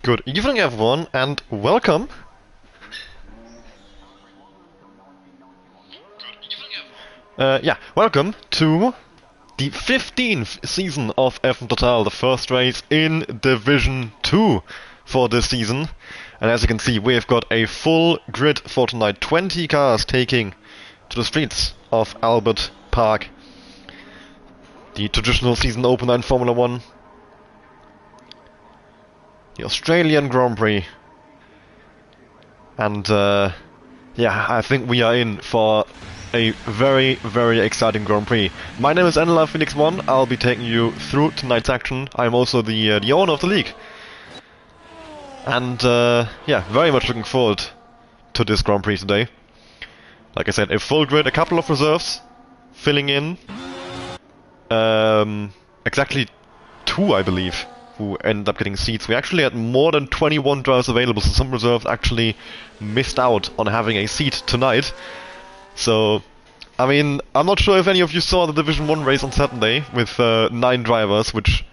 Good evening, everyone, and welcome. Welcome to the 15th season of F1 Total, the first race in Division 2 for this season. And as you can see, we've got a full grid for tonight. 20 cars taking to the streets of Albert Park. The traditional season opener in Formula 1. The Australian Grand Prix. And I think we are in for a very, very exciting Grand Prix. My name is Enela Phoenix One. I'll be taking you through tonight's action. I'm also the owner of the league. And very much looking forward to this Grand Prix today. Like I said, a full grid, a couple of reserves filling in. Exactly 2, I believe, who ended up getting seats. We actually had more than 21 drivers available, so some reserves actually missed out on having a seat tonight. So, I mean, I'm not sure if any of you saw the Division 1 race on Saturday with 9 drivers, which,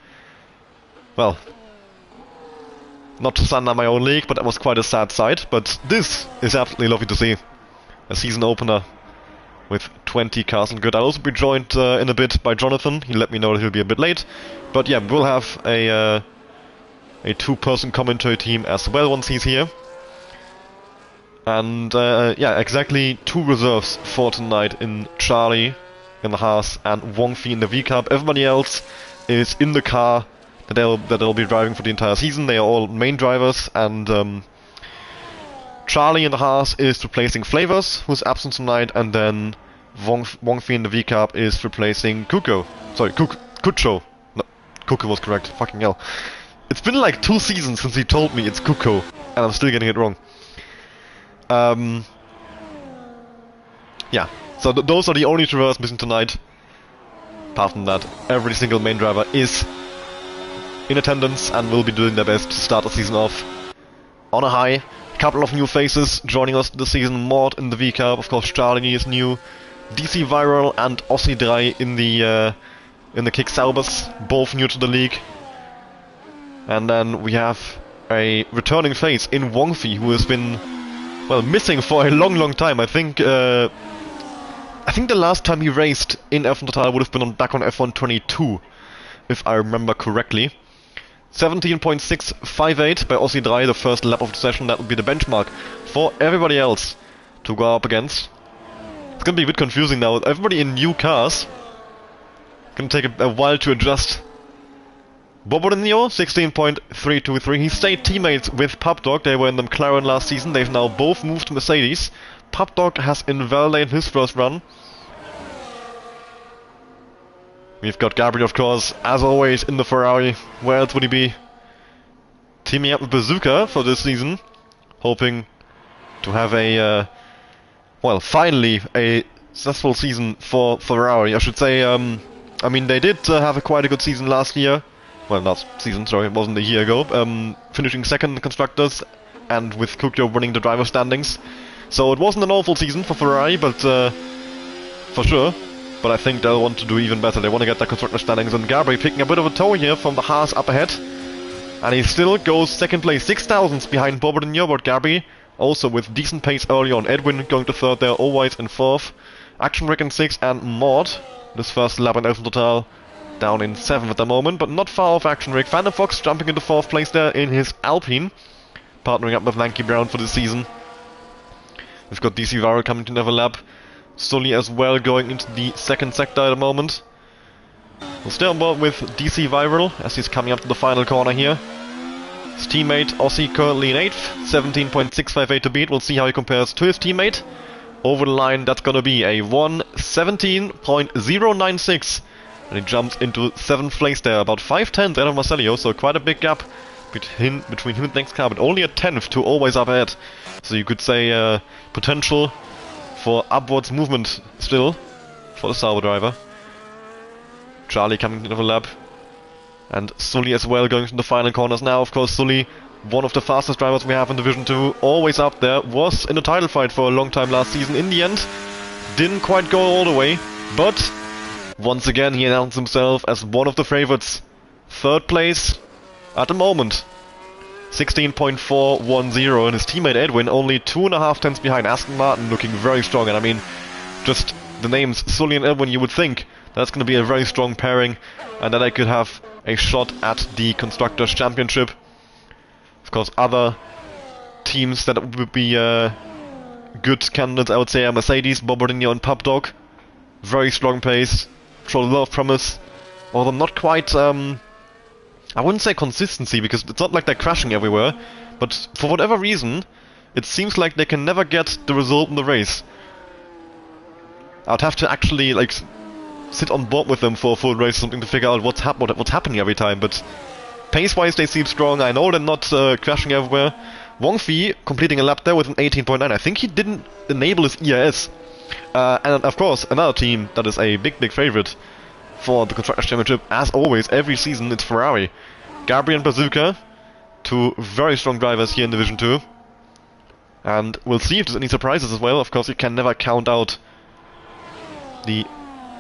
well, not to stand on my own league, but that was quite a sad sight. But this is absolutely lovely to see. A season opener with 20 cars on grid. I'll also be joined in a bit by Jonathan. He let me know that he'll be a bit late. But yeah, we'll have a 2-person commentary team as well once he's here. And exactly 2 reserves for tonight in Charlie in the Haas and Wong Fei in the V-Cup. Everybody else is in the car that they'll be driving for the entire season. They are all main drivers, and Charlie in the Haas is replacing Flavors, who's absent tonight, and then Wong Fei in the V-Cup is replacing Kuko. Sorry, Kucho. No, Kuko was correct. Fucking hell. It's been like 2 seasons since he told me it's Kuko, and I'm still getting it wrong. So those are the only drivers missing tonight. Apart from that, every single main driver is in attendance and will be doing their best to start the season off on a high. A couple of new faces joining us this season. Mord in the V-Cup, of course Charlie is new. DC Viral and Ossi 3 in the Kick Saubers, both new to the league. And then we have a returning face in Wong Fei, who has been, well, missing for a long time. I think the last time he raced in F1 Total would have been back on F1 22, if I remember correctly. 17.658 by Ossi 3, the first lap of the session. That would be the benchmark for everybody else to go up against. It's gonna be a bit confusing now. Everybody in new cars. Gonna take a while to adjust. Bobodinho, 16.323. He stayed teammates with Pupdog. They were in the McLaren last season. They've now both moved to Mercedes. Pupdog has invalidated his first run. We've got Gabriel, of course, as always, in the Ferrari. Where else would he be? Teaming up with Bazooka for this season. Hoping to have finally a successful season for Ferrari. I should say, I mean, they did have quite a good season last year. Well, last season, sorry, it wasn't a year ago. Finishing second in the Constructors, and with Kukyo winning the driver standings. So it wasn't an awful season for Ferrari, but for sure. But I think they'll want to do even better. They want to get the Constructor standings, and Gabri picking a bit of a tow here from the Haas up ahead. And he still goes second place, 6 thousandths behind Bobodinho, but Gabri also with decent pace early on. Edwin going to third there, Always in fourth. Action Rick in 6th, and Maud, this first lap in F1 Total, down in 7th at the moment, but not far off Action Rick. Phantom Fox jumping into 4th place there in his Alpine, partnering up with Lanky Brown for this season. We've got DC Viral coming to another lap. Sully as well going into the second sector at the moment. We'll stay on board with DC Viral as he's coming up to the final corner here. His teammate Ossi currently in 8th, 17.658 to beat. We'll see how he compares to his teammate. Over the line, that's gonna be a 1:17.096. And he jumps into 7th place there, about 5/10 out of Marcelio, so quite a big gap between him and next car, but only a 10th to Always up ahead. So you could say potential for upwards movement still for the Sauber driver. Charlie coming into the lap. And Sully as well going to the final corners now. Of course, Sully, one of the fastest drivers we have in Division 2, always up there, was in a title fight for a long time last season. In the end, didn't quite go all the way, but once again he announced himself as one of the favorites. 3rd place at the moment. 16.410, and his teammate Edwin only 2.5 tenths behind. Aston Martin looking very strong, and I mean, just the names Sully and Edwin, you would think that's going to be a very strong pairing, and that I could have a shot at the Constructors' Championship. Of course, other teams that would be good candidates, I would say, are Mercedes, Bobbardino and Pubdog. Very strong pace, show a lot of promise, although not quite, I wouldn't say consistency, because it's not like they're crashing everywhere, but for whatever reason, it seems like they can never get the result in the race. I'd have to actually, like, sit on board with them for a full race or something to figure out what's happening every time, but pace-wise they seem strong. I know they're not crashing everywhere. Wong Fei completing a lap there with an 18.9. I think he didn't enable his ERS. And of course, another team that is a big favorite for the Constructors' Championship, as always, every season, it's Ferrari. Gabriel and Bazooka, two very strong drivers here in Division 2. And we'll see if there's any surprises as well. Of course, you can never count out the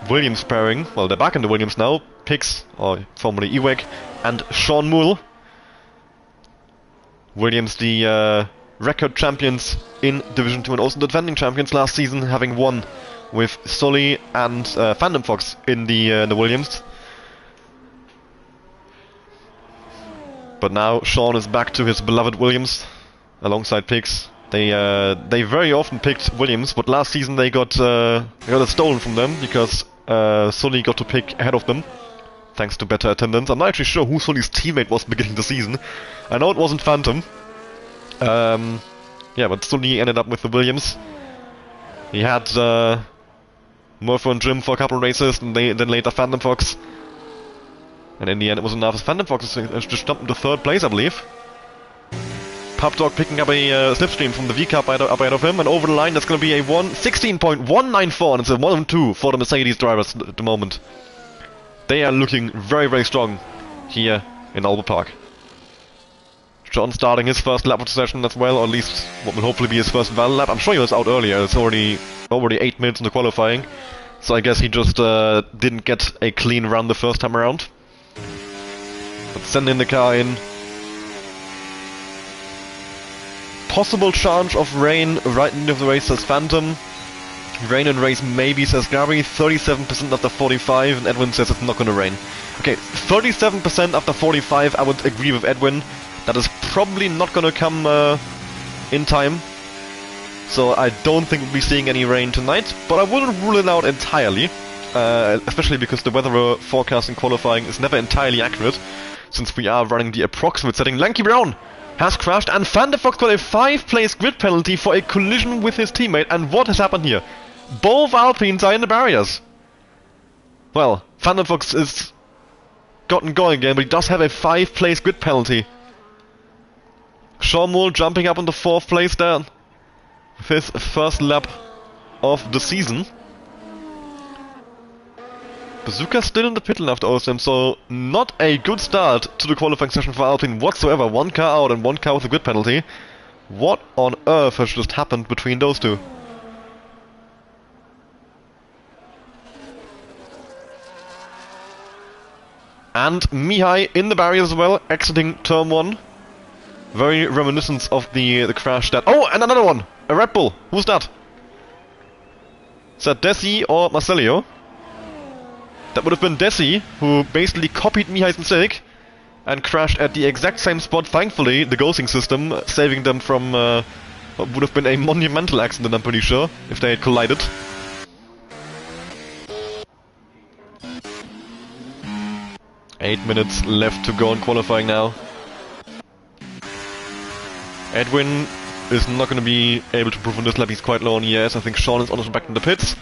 Williams pairing. Well, they're back in the Williams now. Pix, or formerly Ewek, and Sean Moole. Williams, the record champions in Division 2 and also the defending champions last season, having won with Sully and Phantom Fox in the Williams. But now Sean is back to his beloved Williams alongside Pix. They very often picked Williams, but last season they got it stolen from them because Sully got to pick ahead of them, thanks to better attendance. I'm not actually sure who Sully's teammate was beginning the season. I know it wasn't Phantom. Yeah, but Sully ended up with the Williams. He had Murphy and Jim for a couple of races, and then later Phantom Fox. And in the end it was enough as Phantom Fox just jumped into 3rd place, I believe. Pubdog picking up a slipstream from the V-Cup up ahead of him, and over the line that's going to be a 16.194, and it's a 1-2 for the Mercedes drivers at the moment. They are looking very strong here in Albert Park. John starting his first lap of the session as well, or at least what will hopefully be his first Val lap. I'm sure he was out earlier, it's already 8 minutes into qualifying, so I guess he just didn't get a clean run the first time around. But sending the car in. Possible chance of rain right into the race, says Phantom. Rain and race maybe, says Gary. 37% after 45, and Edwin says it's not gonna rain. Okay, 37% after 45, I would agree with Edwin. That is probably not gonna come in time. So I don't think we'll be seeing any rain tonight, but I wouldn't rule it out entirely. Especially because the weather forecast in qualifying is never entirely accurate, since we are running the approximate setting. Lanky Brown has crashed, and Phantom Fox got a 5-place grid penalty for a collision with his teammate. And what has happened here? Both Alpines are in the barriers. Well, Phantom Fox is gotten going again, but he does have a 5-place grid penalty. Sean Moore jumping up into 4th place there with his first lap of the season. Bazooka still in the pit lane after OSM, so not a good start to the qualifying session for Alpine whatsoever. 1 car out and 1 car with a grid penalty. What on earth has just happened between those two? And Mihai in the barrier as well, exiting turn 1. Very reminiscent of the crash that... Oh, and another one! A Red Bull! Who's that? Is that Desi or Marcelio? That would have been Desi, who basically copied Mihai's mistake and crashed at the exact same spot. Thankfully, the ghosting system saving them from what would have been a monumental accident, I'm pretty sure, if they had collided. Eight minutes left to go in qualifying now. Edwin is not going to be able to prove on this lap. He's quite low on ES. I think Sean is honestly back in the pits.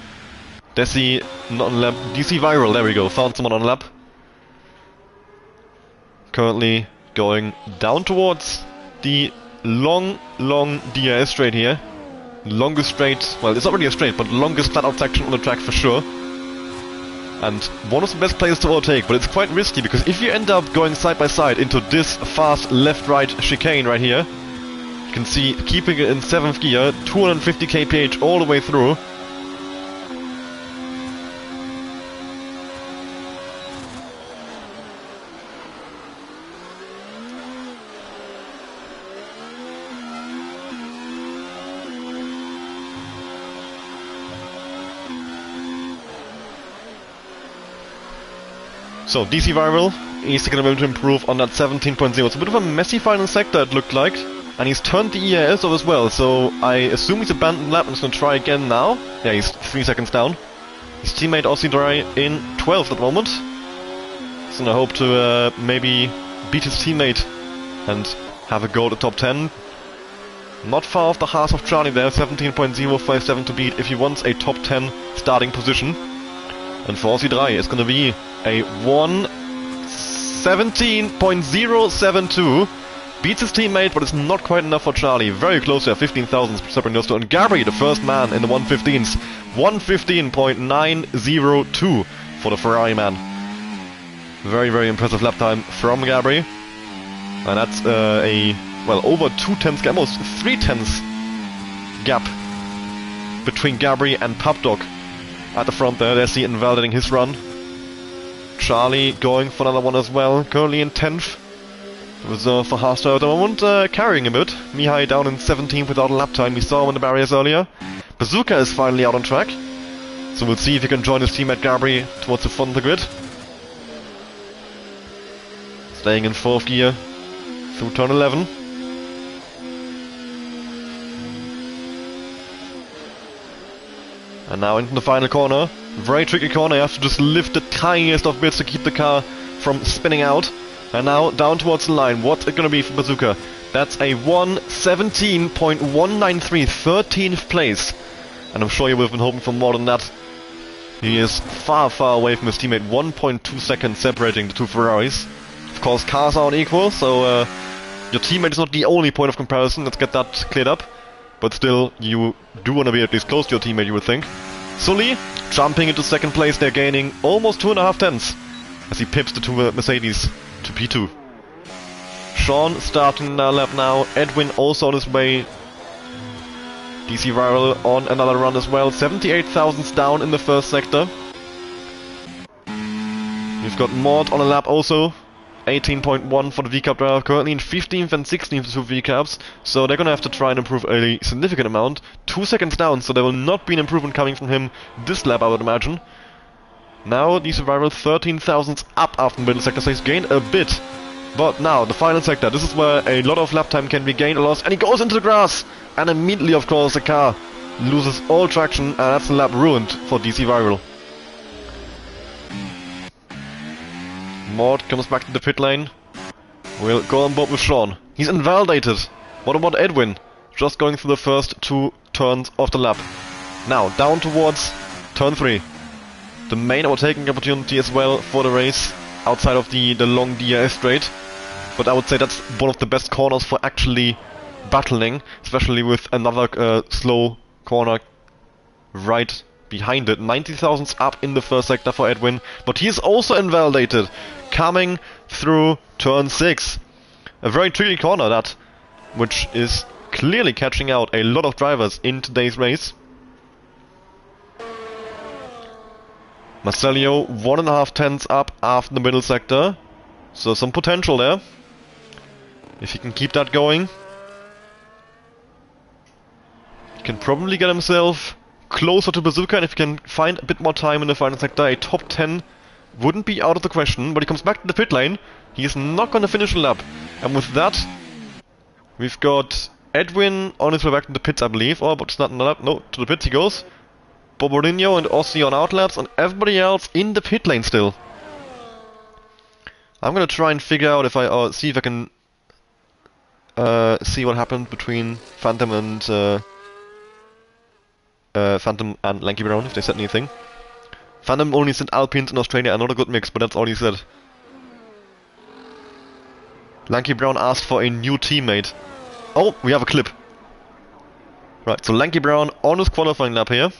Desi not on lap. DC Viral, there we go. Found someone on lap. Currently going down towards the long DRS straight here. Longest straight, well, it's not really a straight, but longest flat out section on the track for sure. And one of the best places to overtake, but it's quite risky because if you end up going side by side into this fast left-right chicane right here, you can see keeping it in 7th gear, 250 kph all the way through. So, DC Rival is going to be able to improve on that 17.0. It's a bit of a messy final sector, it looked like. And he's turned the EAS off as well, so I assume he's abandoned lap and he's going to try again now. Yeah, he's 3 seconds down. His teammate Aussie Dry in 12th at the moment. He's going to hope to maybe beat his teammate and have a go at the top 10. Not far off the Haas of Charlie there, 17.057 to beat if he wants a top 10 starting position. And for Aussie Dry, it's going to be a 1:17.072. Beats his teammate, but it's not quite enough for Charlie. Very close there, 15,000 separating those two. And Gabri, the first man in the 115s. 1:15.902 for the Ferrari man. Very, very impressive lap time from Gabri. And that's over 2/10 gap, almost 3/10 gap between Gabri and Papdog at the front there. There's he invalidating his run. Charlie going for another one as well, currently in 10th. Reserve for Haas at the moment, carrying a bit. Mihai down in 17th without a lap time. We saw him in the barriers earlier. Bazooka is finally out on track. So we'll see if he can join his teammate Gabri towards the front of the grid. Staying in 4th gear through turn 11. And now into the final corner. Very tricky corner, you have to just lift the tiniest of bits to keep the car from spinning out. And now down towards the line. What's it going to be for Bazooka? That's a 1:17.193, 13th place. And I'm sure you would have been hoping for more than that. He is far, far away from his teammate. 1.2 seconds separating the two Ferraris. Of course, cars aren't equal, so your teammate is not the only point of comparison. Let's get that cleared up. But still, you do want to be at least close to your teammate, you would think. Sully jumping into 2nd place. They're gaining almost 2.5 tenths as he pips the two Mercedes to P2. Sean starting the lap now. Edwin also on his way. DC Rival on another run as well. 78,000 down in the first sector. We've got Mord on a lap also. 18.1 for the VCAP driver. Currently in 15th and 16th two VCAPs. So they're going to have to try and improve a significant amount. 2 seconds down, so there will not be an improvement coming from him this lap, I would imagine. Now, DC Rival 13,000 up after the middle sector, so he's gained a bit. But now, the final sector, this is where a lot of lap time can be gained or lost, and he goes into the grass! And immediately, of course, the car loses all traction, and that's the lap ruined for DC Rival. Mord comes back to the pit lane. We'll go on board with Sean. He's invalidated. What about Edwin? Just going through the first 2 turns of the lap. Now, down towards turn 3. The main overtaking opportunity as well for the race, outside of the long DRS straight. But I would say that's one of the best corners for actually battling, especially with another slow corner right behind it. 90,000 up in the first sector for Edwin, but he is also invalidated, coming through turn 6. A very tricky corner that, which is clearly catching out a lot of drivers in today's race. Marcelio 1.5 tenths up after the middle sector, so some potential there. If he can keep that going, he can probably get himself closer to Bazooka, and if he can find a bit more time in the final sector, a top 10 wouldn't be out of the question. But he comes back to the pit lane, he is not going to finish the lap. And with that, we've got Edwin on his way back to the pits, I believe. Oh, but it's not in the lap. No, to the pits he goes. Boborinho and Ossi on outlaps, and everybody else in the pit lane still. I'm gonna try and figure out if I see if I can see what happened between Phantom and Lanky Brown, if they said anything. Phantom only sent Alpines in Australia, not a good mix, but that's all he said. Lanky Brown asked for a new teammate. Oh, we have a clip. Right, so Lanky Brown on his qualifying lap here.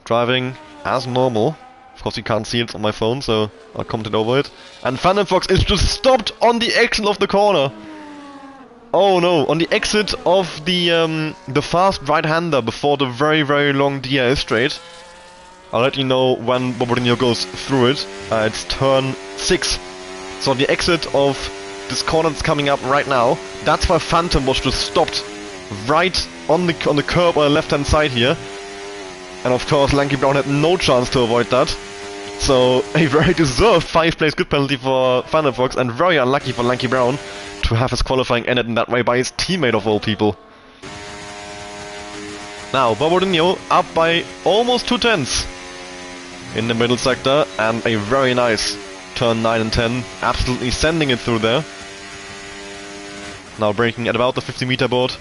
Driving as normal. Of course you can't see it on my phone, so I'll comment it over it. And Phantom Fox is just stopped on the exit of the corner. Oh no, on the exit of the fast right-hander before the very, very long DRS straight. I'll let you know when Boborinho goes through it. It's turn 6. So on the exit of this corner that's coming up right now, that's why Phantom was just stopped right on the curb on the left-hand side here. And of course Lanky Brown had no chance to avoid that. So a very deserved 5-place grid penalty for Thunderfox, and very unlucky for Lanky Brown to have his qualifying ended in that way by his teammate of all people. Now Bobodinho up by almost 2/10 in the middle sector, and a very nice turn 9 and 10, absolutely sending it through there. Now braking at about the 50-meter board.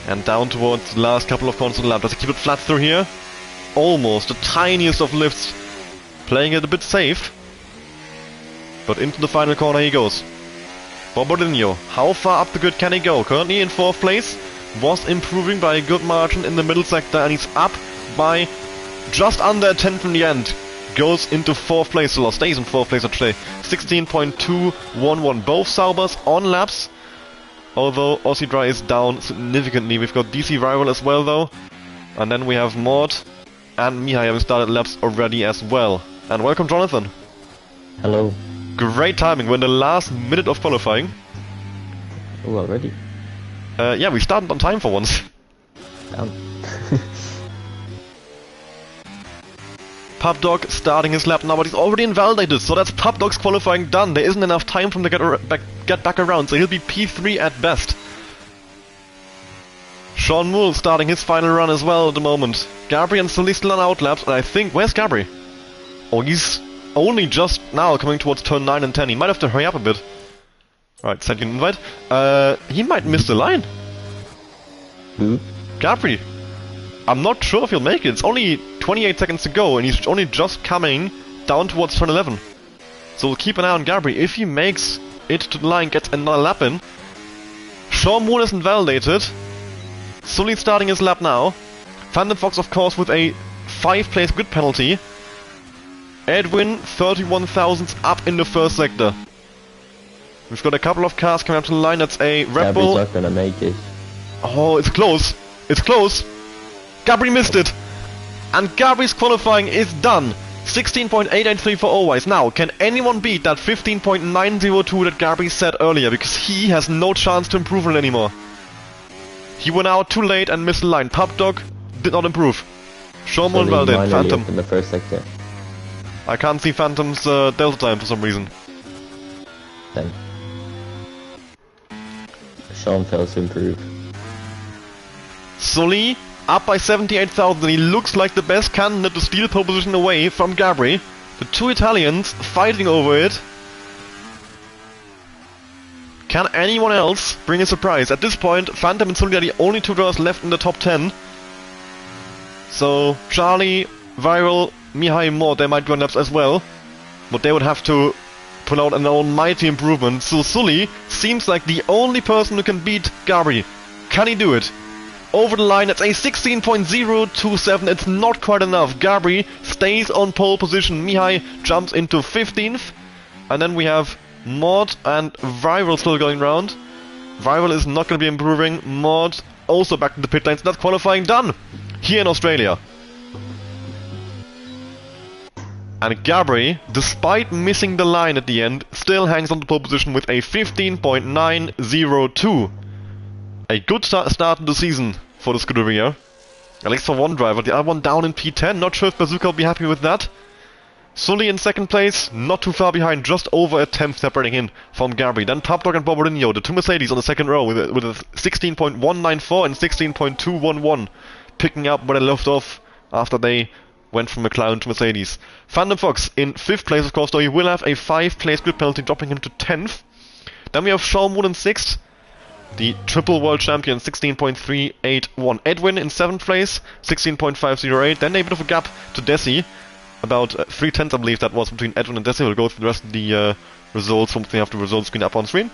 And down towards the last couple of corners of the lap. Does he keep it flat through here? Almost the tiniest of lifts. Playing it a bit safe. But into the final corner he goes. Bobodinho, how far up the grid can he go? Currently in 4th place. Was improving by a good margin in the middle sector, and he's up by just under a tenth in the end. Goes into 4th place, or stays in 4th place today. 16.211. Both Saubers on laps. Although Aussie Dry is down significantly. We've got DC Rival as well though. And then we have Mord and Mihai having started laps already as well. And welcome Jonathan. Hello. Great timing. We're in the last minute of qualifying. Oh, already? Yeah, we started on time for once. Pubdog starting his lap now, but he's already invalidated, so that's Pubdog's qualifying done. There isn't enough time for him to get back around, so he'll be P3 at best. Sean Moore starting his final run as well at the moment. Gabri and Sully still on outlaps, and I think... Where's Gabri? Oh, he's only just now coming towards turn 9 and 10. He might have to hurry up a bit. Alright, send you an invite. He might miss the line. Who? Gabri. I'm not sure if he'll make it. It's only 28 seconds to go, and he's only just coming down towards turn 11. So we'll keep an eye on Gabri. If he makes it to the line, gets another lap in. Sean Moore is invalidated. Sully starting his lap now. Thunderfox, of course, with a 5-place grid penalty. Edwin, 31 thousandths up in the 1st sector. We've got a couple of cars coming up to the line. That's a Red Bull. Gabri's not gonna make it. Oh, it's close. It's close. Gabri missed it. And Gabri's qualifying is done. 16.883 for Always. Now, can anyone beat that 15.902 that Gabri said earlier? Because he has no chance to improve it anymore. He went out too late and missed the line. Pubdog did not improve. Showman well did. Phantom. In the 1st sector. I can't see Phantom's delta time for some reason. Then. Sean fails to improve. Sully up by 78,000, and he looks like the best candidate to steal pole position away from Gabri. The two Italians fighting over it. Can anyone else bring a surprise? At this point, Phantom and Sully are the only two drivers left in the top 10. So, Charlie, Viral, Mihai, Moore, they might go on laps as well. But they would have to pull out an almighty improvement. So Sully seems like the only person who can beat Gabri. Can he do it? Over the line, it's a 16.027. It's not quite enough. Gabri stays on pole position. Mihai jumps into 15th. And then we have Mord and Viral still going round. Viral is not going to be improving. Mord also back to the pit lanes. That's qualifying done here in Australia. And Gabri, despite missing the line at the end, still hangs on the pole position with a 15.902. A good start to the season for the Scuderia. At least for one driver. The other one down in P10. Not sure if Bazooka will be happy with that. Sully in 2nd place, not too far behind, just over a 10th separating him from Gabri. Then Pubdog and Bobodinho, the two Mercedes on the 2nd row with a 16.194 and 16.211. Picking up where they left off after they went from McLaren to Mercedes. Phantom Fox in 5th place, of course, though he will have a 5-place grid penalty, dropping him to 10th. Then we have Sean Moore in 6th. The triple world champion, 16.381. Edwin in 7th place, 16.508. Then a bit of a gap to Desi. About 3/10, I believe that was between Edwin and Desi. We'll go through the rest of the results once we have the results screen up on screen.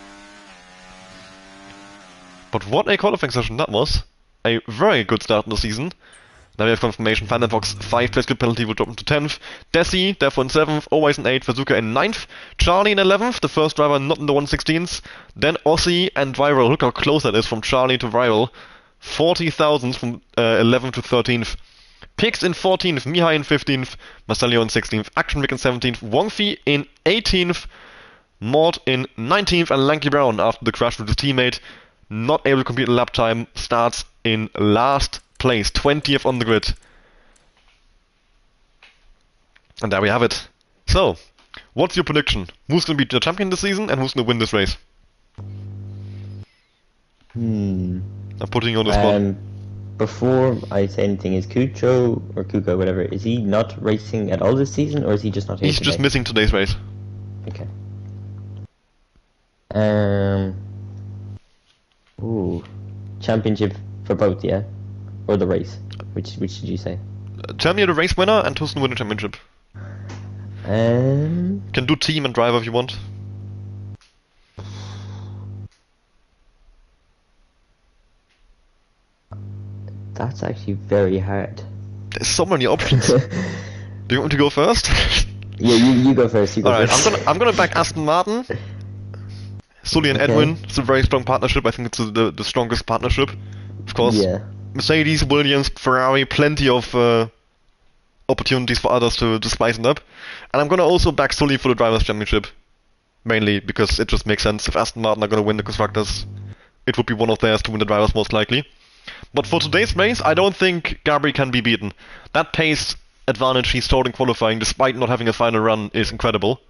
But what a qualifying session that was. A very good start in the season. Now we have confirmation. Phantom Fox 5-place grid penalty will drop him to 10th. Desi, therefore in 7th. Always in 8th. Bazooka in 9th. Charlie in 11th. The first driver not in the 1/16th. Then Aussie and Viral. Look how close that is from Charlie to Viral. 40,000 from 11th to 13th. Pix in 14th. Mihai in 15th. Marcelio in 16th. Action Vic in 17th. Wongfi in 18th. Mord in 19th. And Lanky Brown, after the crash with his teammate, not able to compete a lap time, starts in last place, 20th on the grid. And there we have it. So, what's your prediction? Who's going to be the champion this season and who's going to win this race? I'm putting you on the spot. Before I say anything, is Kucho or Kuko, whatever, is he not racing at all this season, or is he just not here He's today? just missing today's race. Okay. Ooh. Championship for both, yeah? Or the race? Which did you say? Tell me the race winner and who's going to win the championship. Can do team and driver if you want. That's actually very hard. There's so many options. Do you want me to go first? Yeah, you go first. You go Alright, first. I'm gonna back Aston Martin. Sully and Okay. Edwin. It's a very strong partnership. I think it's the strongest partnership. Of course, Yeah. Mercedes, Williams, Ferrari, plenty of opportunities for others to spice it up. And I'm gonna also back Sully for the Drivers' Championship. Mainly because it just makes sense. If Aston Martin are gonna win the Constructors, it would be one of theirs to win the Drivers most likely. But for today's race, I don't think Gabri can be beaten. That pace advantage he stored in qualifying, despite not having a final run, is incredible.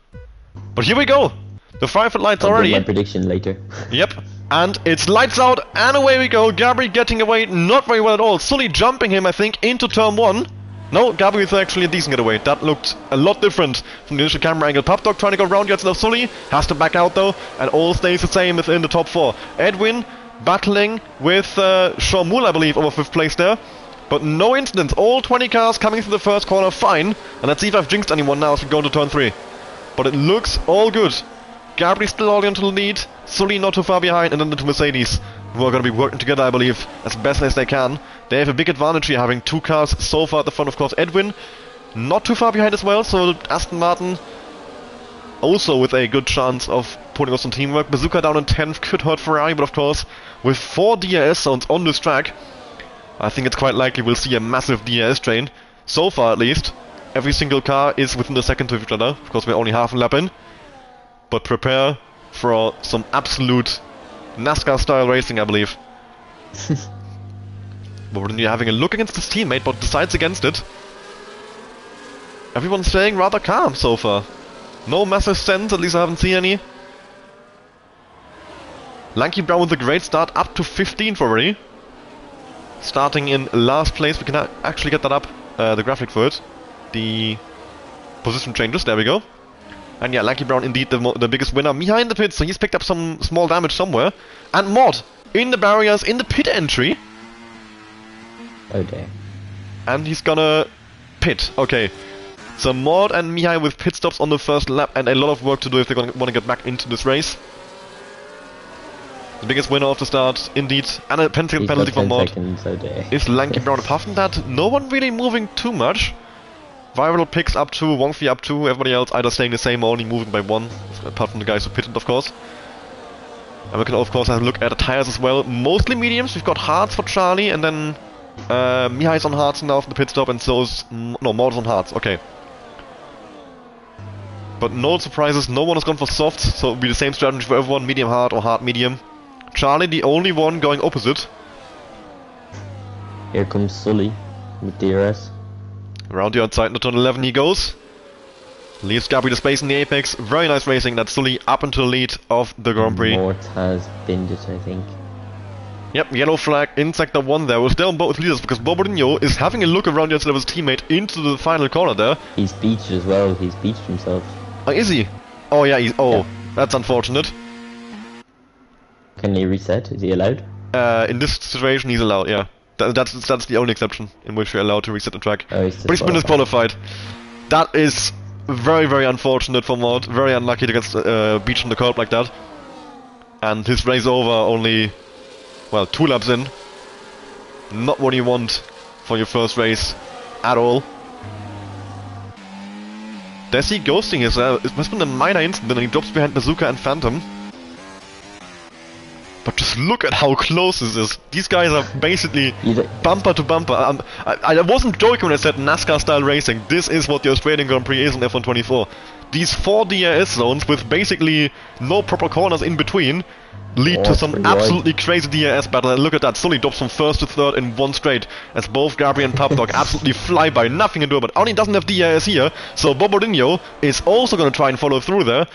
But here we go! The five lights I'll already. give my prediction later. Yep, and it's lights out, and away we go. Gabri getting away not very well at all. Sully jumping him, I think, into turn 1. No, Gabri is actually a decent getaway. That looked a lot different from the initial camera angle. Papdog trying to go around Jetson of Sully. Has to back out though, and all stays the same within the top 4. Edwin battling with Sean Moore, I believe, over 5th place there. But no incidents. All 20 cars coming through the first corner fine. And let's see if I've jinxed anyone now as we go into turn 3. But it looks all good. Gabri still holding onto the lead. Sully not too far behind, and then the two Mercedes, who are going to be working together, I believe, as best as they can. They have a big advantage here, having 2 cars so far at the front. Of course, Edwin not too far behind as well, so Aston Martin also with a good chance of putting us some teamwork. Bazooka down in 10th could hurt Ferrari, but of course, with 4 DRS zones on this track, I think it's quite likely we'll see a massive DRS train. So far, at least, every single car is within a second of each other. Of course, we're only half a lap in. But prepare for some absolute NASCAR-style racing, I believe. But when you're having a look against his teammate, but decides against it, everyone's staying rather calm so far. No massive sense, at least I haven't seen any. Lanky Brown with a great start, up to 15th already. Starting in last place, we can actually get that up, the graphic for it. The position changes, there we go. And yeah, Lanky Brown indeed the biggest winner. Mihai in the pits, so he's picked up some small damage somewhere. And Mod in the barriers, in the pit entry. Oh dear. And he's gonna pit, okay. So Mod and Mihai with pit stops on the first lap and a lot of work to do if they're gonna want to get back into this race. The biggest winner of the start, indeed, and a penalty for Mod. Oh dear. Is Lanky Brown. Apart from that, no one really moving too much. Viral picks up 2, Wongfi up 2, everybody else either staying the same or only moving by 1, apart from the guys who pitted, of course. And we can of course have a look at the tires as well. Mostly mediums, we've got hards for Charlie, and then Mihai's on hards now for the pit stop, and so is... no, Maud's on hards, okay. But no surprises, no one has gone for softs, so it'll be the same strategy for everyone, medium hard or hard medium. Charlie the only one going opposite. Here comes Sully with DRS. Around the outside, into turn 11 he goes. Leaves Gabri the space in the apex. Very nice racing. That's Sully up into the lead of the Grand Prix. Mort has binned it, I think. Yep, yellow flag in sector 1 there. We're still on both leaders because Bobadinho is having a look around the outside of his teammate into the final corner there. He's beached as well. He's beached himself. Oh, is he? Oh yeah, he's... oh, Yeah. that's unfortunate. Can he reset? Is he allowed? In this situation he's allowed, yeah. That's the only exception in which you're allowed to reset the track. Oh, he's But he's been disqualified. That is very, very unfortunate for Mod. Very unlucky to get beached on the curb like that. And his race over only, well, 2 laps in. Not what you want for your first race at all. Desi ghosting his, it must have been a minor incident and he drops behind Bazooka and Phantom. But just look at how close this is. These guys are basically bumper to bumper. I wasn't joking when I said NASCAR style racing. This is what the Australian Grand Prix is in F1 24. these 4 DRS zones with basically no proper corners in between lead to some absolutely crazy DRS battle. And look at that, Sully drops from first to third in one straight as both Gabri and Papdog absolutely fly by, nothing to do, but only doesn't have DRS here, so Bobodinho is also going to try and follow through there.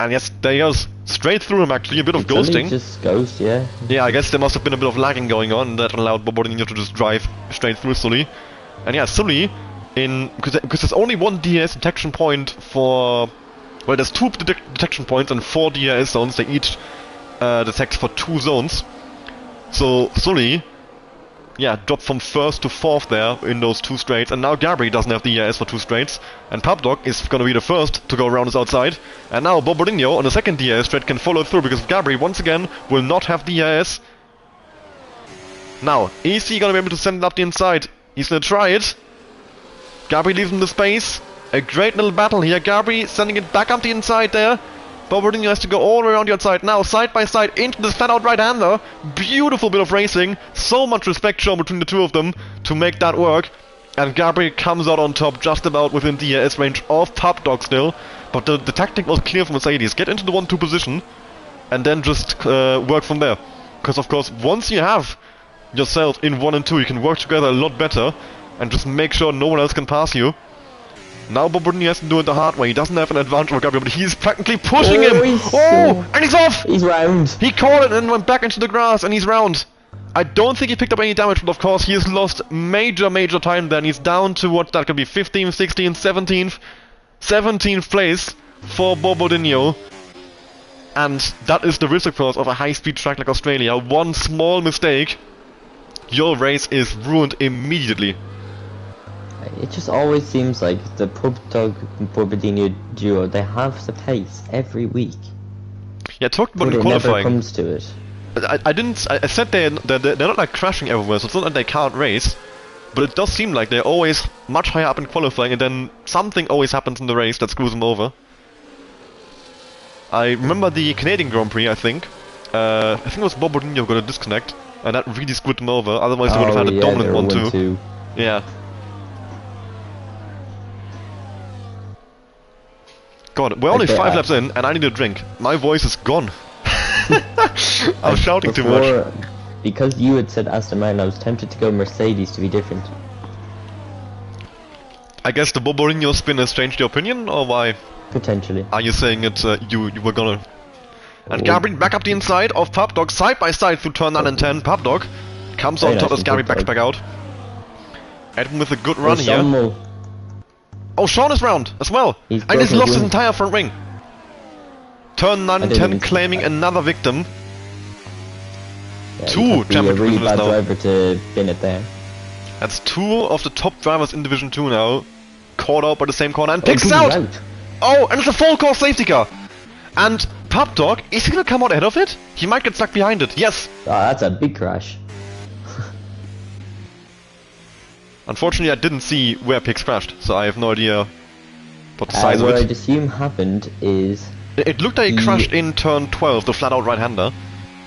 And yes, there he goes, straight through him actually, a bit of ghosting. Just ghost, yeah. Yeah, I guess there must have been a bit of lagging going on that allowed Bobodinho to just drive straight through Sully. And yeah, Sully, because there's only one DRS detection point for... Well, there's 2 detection points and 4 DRS zones, they each detect for 2 zones. So Sully, yeah, dropped from first to fourth there in those 2 straights, and now Gabri doesn't have DRS for 2 straights, and Papdog is gonna be the first to go around his outside, and now Bobodinho on the second DRS straight can follow through because Gabri once again will not have DRS. Now, is he gonna be able to send it up the inside? He's gonna try it. Gabri leaves him the space. A great little battle here. Gabri sending it back up the inside there. Bobodinho has to go all the way around the outside. Now, side by side into this flat out right-hander. Beautiful bit of racing. So much respect shown between the two of them to make that work. And Gabri comes out on top just about within DRS range of Papdog still. But the tactic was clear for Mercedes. Get into the 1-2 position and then just work from there. Because, of course, once you have yourself in 1 and 2, you can work together a lot better and just make sure no one else can pass you. Now Bobodinho has to do it the hard way. He doesn't have an advantage over Gabri, but he's practically pushing him! And he's off! He's round! He caught it and went back into the grass, and he's round. I don't think he picked up any damage, but of course he has lost major time there, and he's down to what that could be, 15th, 16th, 17th place for Bobodinho. And that is the risk, of course, of a high-speed track like Australia. One small mistake, your race is ruined immediately. It just always seems like the Papdog and Bobodinho duo, they have the pace every week. Yeah, talked about but in it qualifying. never comes to it. I said they're not like crashing everywhere, so it's not that they can't race. But it does seem like they're always much higher up in qualifying, and then something always happens in the race that screws them over. I remember the Canadian Grand Prix, I think it was Bobodinho who got a disconnect, and that really screwed them over, otherwise they would have had a dominant 1-2. Yeah. God, we're only 5 laps in, and I need a drink. My voice is gone. I was shouting too much. Because you had said Aston Martin, I was tempted to go Mercedes to be different. I guess the Bobodinho spin has changed your opinion, or why? Potentially. Are you saying it, you were gonna... And Gabri back up the inside of Papdog, side by side through turn 9 and 10. Papdog comes on top as Gabri backs back out. Edwin with a good run here. Oh, Sean is round as well, and he's lost his entire front wing. Turn 9 and 10 claiming another victim. Yeah, 2 championship really winners bad now. driver to bin it there. That's 2 of the top drivers in Division 2 now. Caught out by the same corner and picks out! Oh, and it's a full course safety car! And Papdog, is he gonna come out ahead of it? He might get stuck behind it, yes! Oh, that's a big crash. Unfortunately, I didn't see where Pix crashed, so I have no idea what the size of it. What I'd assume happened is... It looked like he crashed in turn 12, the flat-out right-hander,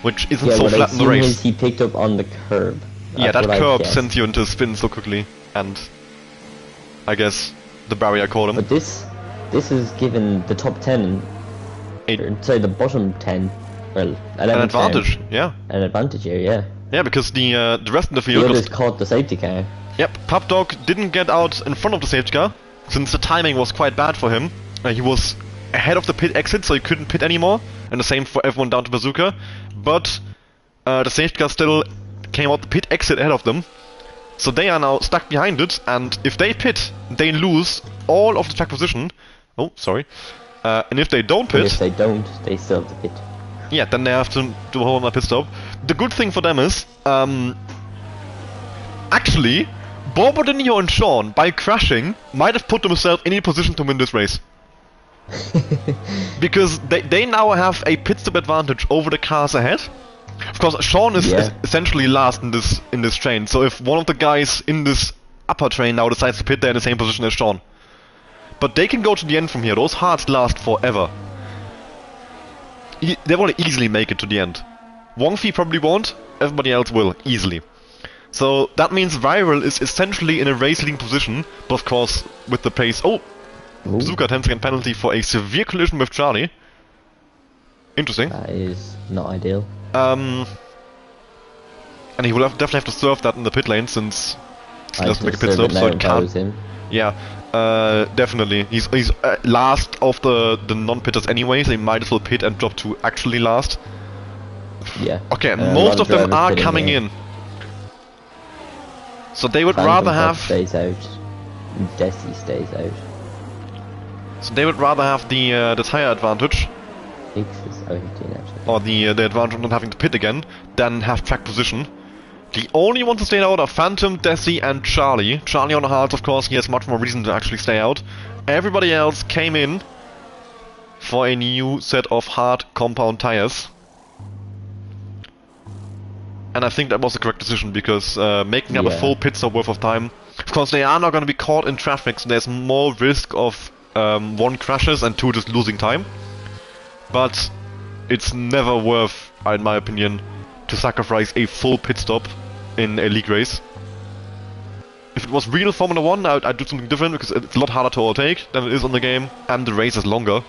which isn't so flat in the race. Is he picked up on the curb. Yeah, that curb sends you into spin so quickly, and I guess the barrier caught him. But this is given the top 10, sorry, the bottom 10, well, 11, an advantage, 10, yeah. An advantage here, yeah. Yeah, because the rest of the field... The others caught the safety car. Yep, Papdog didn't get out in front of the safety car, since the timing was quite bad for him. He was ahead of the pit exit, so he couldn't pit anymore, and the same for everyone down to Bazooka. But the safety car still came out the pit exit ahead of them, so they are now stuck behind it, and if they pit, they lose all of the track position. Oh, sorry. And if they don't pit... But if they don't, they still have to pit. Yeah, then they have to do a whole other pit stop. The good thing for them is, actually, Bobodinho and Sean, by crashing, might have put themselves in a position to win this race. Because they now have a pit stop advantage over the cars ahead. Of course, Sean is essentially last in this train, so if one of the guys in this upper train now decides to pit, they're in the same position as Sean. But they can go to the end from here, those hearts last forever. They want to easily make it to the end. Wongfi probably won't, everybody else will, easily. So that means Viral is essentially in a race leading position, but of course with the pace... Oh! Ooh, Suzuka 10-second penalty for a severe collision with Charlie. Interesting. that is not ideal. And he will definitely have to serve that in the pit lane since he I doesn't make a just pit serve stop, it so now it if I was can't. him. Yeah, definitely. He's last of the non-pitters anyway, so he might as well pit and drop to actually last. Yeah. Okay, A lot most of them drivers are pitting coming here. in. So they would Phantom rather Pop have. stays out. Desi stays out. So they would rather have the tire advantage, Hicks is out actually. or the advantage of not having to pit again, than have track position. The only ones to stay out are Phantom, Desi, and Charlie. Charlie on the hards, of course, he has much more reason to actually stay out. Everybody else came in for a new set of hard compound tires. And I think that was the correct decision, because making up a Yeah. full pit stop worth of time... Of course, they are not going to be caught in traffic, so there's more risk of 1 crashes and 2 just losing time. But it's never worth, in my opinion, to sacrifice a full pit stop in a league race. If it was real Formula 1, I'd do something different, because it's a lot harder to overtake than it is on the game, and the race is longer.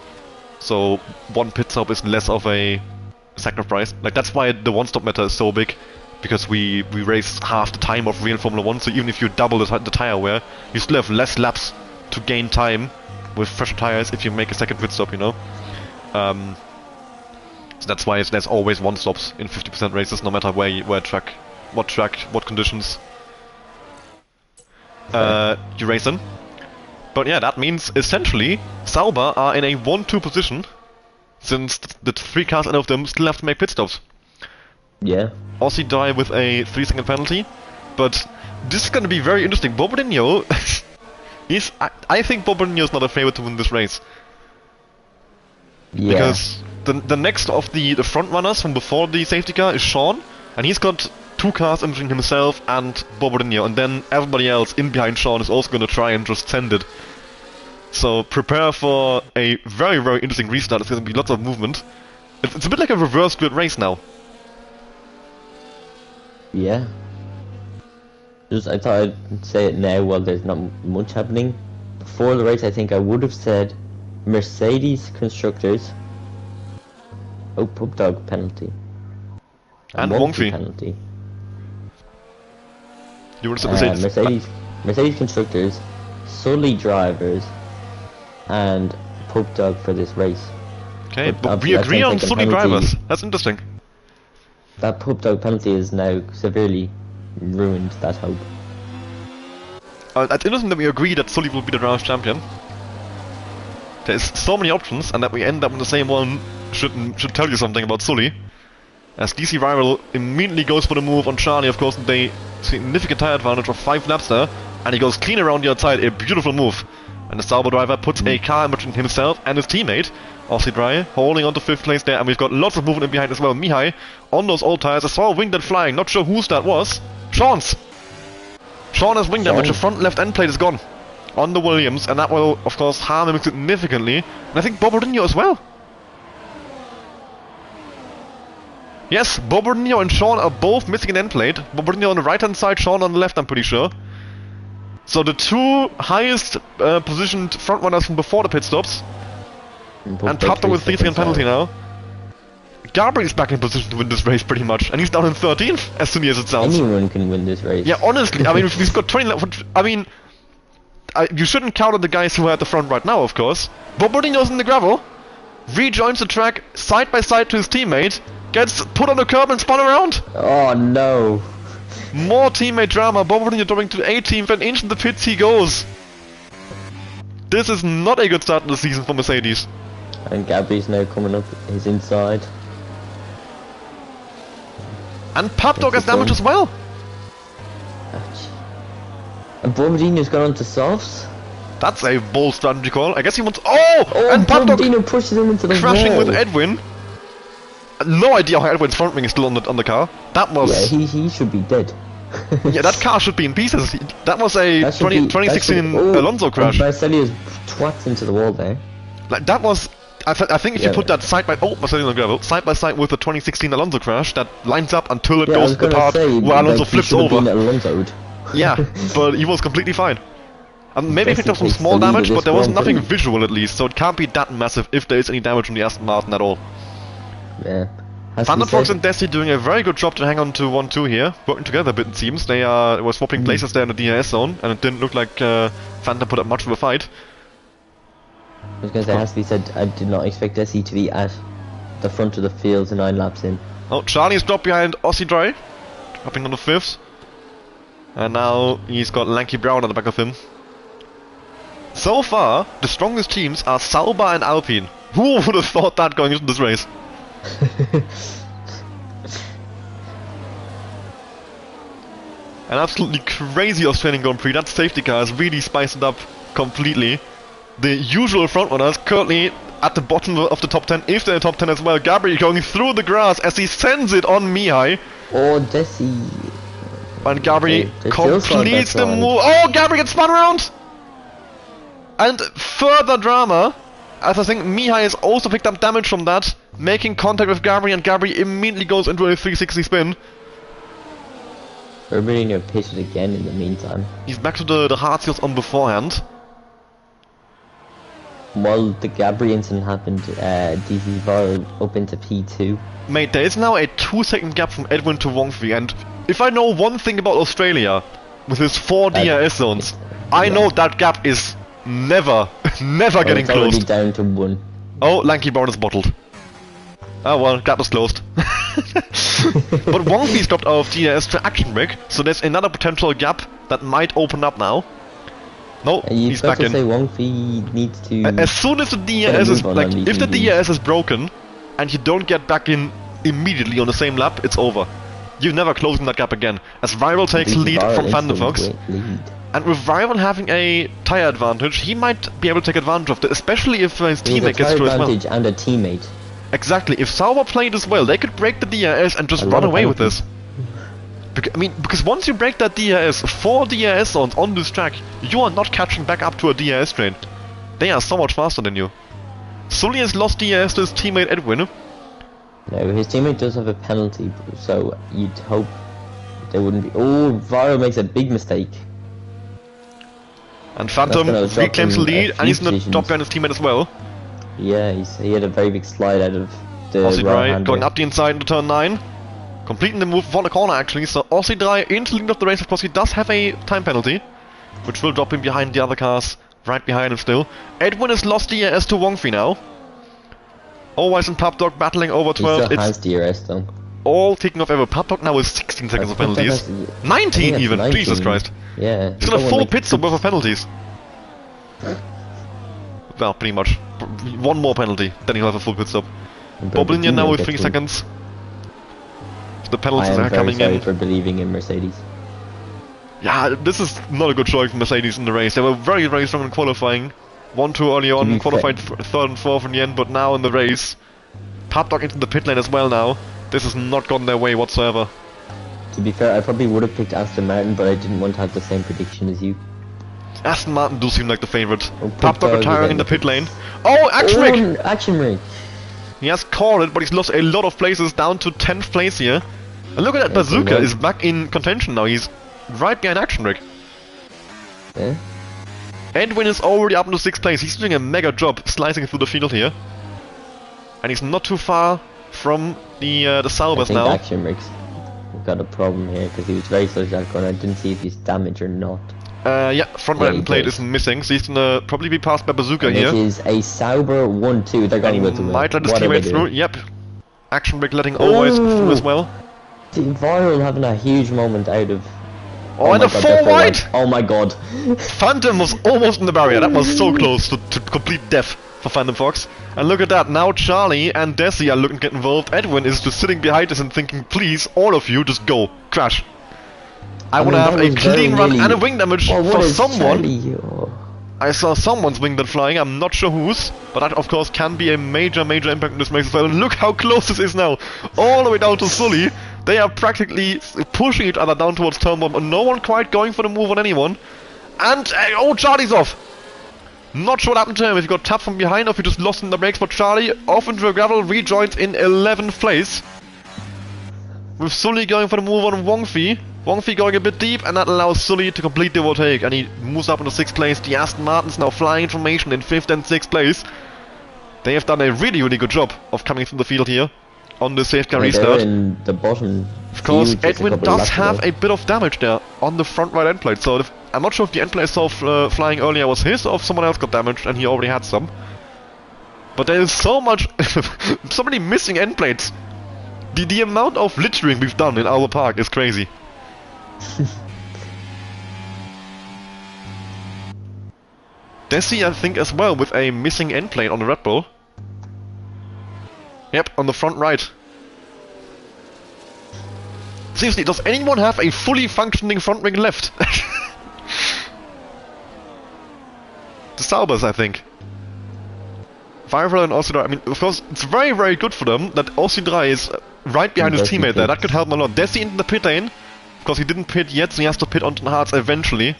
So 1 pit stop is less of a sacrifice. Like, that's why the 1-stop meta is so big, because we race half the time of real Formula 1, so even if you double the tire wear, you still have less laps to gain time with fresher tires if you make a second pit stop, you know? So that's why there's always 1-stops in 50% races, no matter what conditions you race in. But yeah, that means essentially Sauber are in a 1-2 position, since the 3 cars out of them still have to make pit stops. Yeah. Aussie die with a 3-second penalty, but this is going to be very interesting. Bobadinho is... I think Bobadinho is not a favorite to win this race. Yeah. Because the next of the front runners from before the safety car is Sean, and he's got 2 cars in between himself and Bobadinho, and then everybody else in behind Sean is also going to try and just send it. So prepare for a very, very interesting restart. It's going to be lots of movement. It's a bit like a reverse grid race now. Yeah. I thought I'd say it now while there's not much happening. Before the race, I think I would have said Mercedes constructors. Oh, pub dog penalty. And Wonky Wongfi. penalty. You would have said Mercedes constructors, Sully drivers, and pub dog for this race. Okay, But but we that's agree on 10-second Sully penalty. drivers. That's interesting. That pub dog penalty is now severely ruined that hope. It's interesting that we agree that Sully will be the round champion. There's so many options, and that we end up in the same one should tell you something about Sully. As DC Rival immediately goes for the move on Charlie, of course, they significant tire advantage of 5 laps there, and he goes clean around the outside, a beautiful move. And the Sauber driver puts a car in between himself and his teammate, Aussie Dry, holding on to 5th place there, and we've got lots of movement in behind as well. Mihai, on those old tires, I saw a wing that flying, not sure whose that was. Sean's! Sean has wing damage, the front left end plate is gone on the Williams, and that will, of course, harm him significantly. And I think Bobadinho as well. Yes, Bobadinho and Sean are both missing an end plate. Bobadinho on the right hand side, Sean on the left, I'm pretty sure. So the 2 highest positioned front runners from before the pit stops. And Tapto with 3-second penalty now. Gabriel's back in position to win this race pretty much, and he's down in 13th, as silly as it sounds. Anyone can win this race. Yeah, honestly, I mean, if he's got 20 laps, I mean, you shouldn't count on the guys who are at the front right now, of course. Bobadinho's in the gravel, rejoins the track side by side to his teammate, gets put on the curb and spun around. Oh no. More teammate drama, Bobadinho dropping to 18th, and into the pits he goes. This is not a good start to the season for Mercedes. And Gabby's now coming up his inside. And Papdog has damage as well. Ouch. And Bobadino's gone on to softs. That's a bold strategy call. I guess he wants... Oh! And Papdog Bobadino pushes him into the crashing wall. with Edwin. No idea how Edwin's front wing is still on the car. That was... Yeah, he should be dead. Yeah, that car should be in pieces. That was a 2016 Alonso crash. Marcelius twats into the wall there. Like, that was... I think if you put that side by... Oh, Marcelo on gravel. Side by side with the 2016 Alonso crash, that lines up until it goes to the part where Alonso flips over. Alonso'd. Yeah, but he was completely fine. Maybe picked up some takes small the lead damage, of but this there was Grand nothing Prix. visual at least, so it can't be that massive if there is any damage from the Aston Martin at all. Yeah. Has to be Thunderfox said. and Desi doing a very good job to hang on to 1-2 here, working together a bit it seems. They were swapping places there in the DRS zone, and it didn't look like Phantom put up much of a fight. I was gonna say, it has to be said, I did not expect Desi to be at the front of the field 9 laps in. Oh, Charlie's dropped behind Aussie Dry, dropping on the 5th. And now he's got Lanky Brown on the back of him. So far, the strongest teams are Sauber and Alpine. Who would have thought that going into this race? An absolutely crazy Australian Grand Prix. That safety car has really spiced it up completely. The usual frontrunners currently at the bottom of the top 10, if they're in the top 10 as well. Gabri going through the grass as he sends it on Mihai. Oh, Desi. And Gabri They still saw completes that the line. move. Oh, Gabri gets spun around! And further drama, as I think Mihai has also picked up damage from that, making contact with Gabri, and Gabri immediately goes into a 360 spin. Everybody near pitched it again in the meantime. He's back to the hard seals on beforehand. While the Gabri incident happened, DC Viral up into P2. Mate, there is now a 2-second gap from Edwin to Wongfi, and if I know one thing about Australia, with its 4 DRS zones, I know that gap is never getting It's already closed. down to 1. Oh, Lanky Brown is bottled. Oh well, gap was closed. But Wongfi's dropped out of DRS to Action Brake, so there's another potential gap that might open up now. No, You've he's got back to in. say Wongfi needs to... As soon as the Get a DRS is move on like, on the if the EVs. DRS is broken and you don't get back in immediately on the same lap, it's over. You're never closing that gap again. As Viral takes DC lead Viral from into Phantom a Fox, great lead. and with Viral having a tyre advantage, he might be able to take advantage of it, especially if his He has teammate a gets tyre through as well. advantage and a teammate. Exactly. If Sauber played as well, they could break the DRS and just A run lot of away with penalties. this. Because once you break that DRS, 4 DRS zones on this track, you are not catching back up to a DRS train. They are so much faster than you. Sully has lost DRS to his teammate Edwin. No, his teammate does have a penalty, so you'd hope there wouldn't be... Oh, Viral makes a big mistake. And Phantom gonna drop reclaims the him a lead, and few he's gonna positions. drop behind his teammate as well. Yeah, he had a very big slide out of the Aussie Dry right-hander. going up the inside into turn 9. Completing the move for the corner actually, so Aussie Dry into the lead of the race. Of course he does have a time penalty, which will drop him behind the other cars, right behind him still. Edwin has lost DRS to Wongfi now. Always and Papdog battling over He 12. still It's has DRS though. all taken off ever. Papdog now is 16 seconds of Papdog penalties. has- I 19 think even, that's Jesus 19. Christ. Yeah. He's got a full pit stop worth of penalties. Well, pretty much. One more penalty, then he'll have a full pit stop. Boblinia now with 3 seconds. The I penalties am are very coming sorry in. for believing in Mercedes. Yeah, this is not a good showing for Mercedes in the race. They were very, very strong in qualifying. 1-2 early on, be qualified 3rd and 4th in the end, but now in the race, Papdog into the pit lane as well now. This has not gone their way whatsoever. To be fair, I probably would have picked Aston Martin, but I didn't want to have the same prediction as you. Aston Martin do seem like the favourite. Oh, Papdog Papdog retiring is in the in pit lane. Oh, Action Brake! Oh, Action Brake! He has caught it, but he's lost a lot of places, down to 10th place here. And look at that, Yeah, so Bazooka well. is back in contention now. He's right behind Action Brake. Yeah? Edwin is already up into 6th place. He's doing a mega job slicing through the field here. And he's not too far from the I Saubers think now. Action Brake's got a problem here, because he was very close to that corner. I didn't see if he's damaged or not. Yeah, front Yeah, right he plate does. is missing, so he's gonna probably be passed by Bazooka And here. it is a Sauber 1-2. They're And going he with the might let his What are they teammates through. doing? Yep. Action Brake letting always Oh. through as well. Viral having a huge moment out of... Oh, and my a God, 4 they're wide! Oh my god. Phantom was almost in the barrier. That was so close to complete death for Phantom Fox. And look at that, now Charlie and Desi are looking to get involved. Edwin is just sitting behind us and thinking, please, all of you, just go. Crash. I want to mean, have that a was very clean run nearly- and a wing damage Oh, what for is someone. Charlie? Oh. I saw someone's wing that flying, I'm not sure whose, but that of course can be a major impact in this race as well. And look how close this is now, all the way down to Sully. They are practically pushing each other down towards turn 1, and no one quite going for the move on anyone. And, oh, Charlie's off! Not sure what happened to him, if he got tapped from behind or if he just lost in the brakes, but Charlie off into a gravel, rejoins in 11th place. With Sully going for the move on Wongfi. Wongfi going a bit deep, and that allows Sully to complete the overtake, and he moves up into 6th place. The Aston Martins now flying in formation in 5th and 6th place. They have done a really, really good job of coming through the field here on the safety car restart. In the bottom. Of course, Edwin does have a bit of damage there on the front right end plate, so I'm not sure if the end plate I saw flying earlier was his or if someone else got damaged and he already had some. But there is so much, so many missing end plates. The amount of littering we've done in Albert Park is crazy. Desi, I think, as well, with a missing end plate on the Red Bull. Yep, on the front right. Seriously, does anyone have a fully functioning front wing left? The Saubers, I think. Viral and Ossidrai, I mean, of course, it's very, very good for them that Ossidrai is right behind his teammate there. That could help him a lot. Desi into the pit lane. Of course, he didn't pit yet, so he has to pit onto the Hards eventually.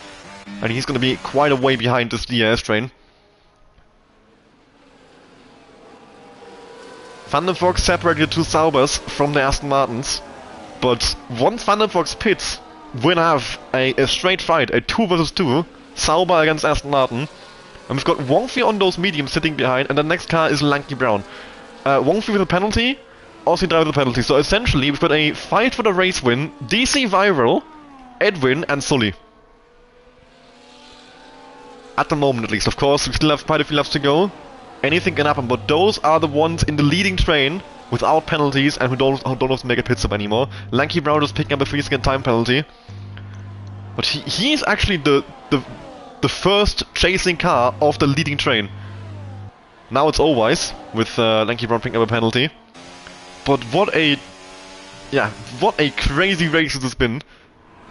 And he's going to be quite a way behind this DRS train. Van der Vogt separated the two Saubers from the Aston Martins. But once Van der Vogt pits, we'll have a straight fight, a 2 versus 2, Sauber against Aston Martin. And we've got Wongfi on those mediums sitting behind, and the next car is Lanky Brown. Wongfi with a penalty, Ossidrai with a penalty. So essentially, we've got a fight for the race win, DC Viral, Edwin, and Sully. At the moment, at least. Of course, we still have quite a few laps to go. Anything can happen, but those are the ones in the leading train without penalties and who don't have to make a pit stop anymore. Lanky Brown is picking up a 3-second time penalty. But he's actually the first chasing car of the leading train. Now it's Allwise with Lanky Brown picking up a penalty. But what a crazy race this has been.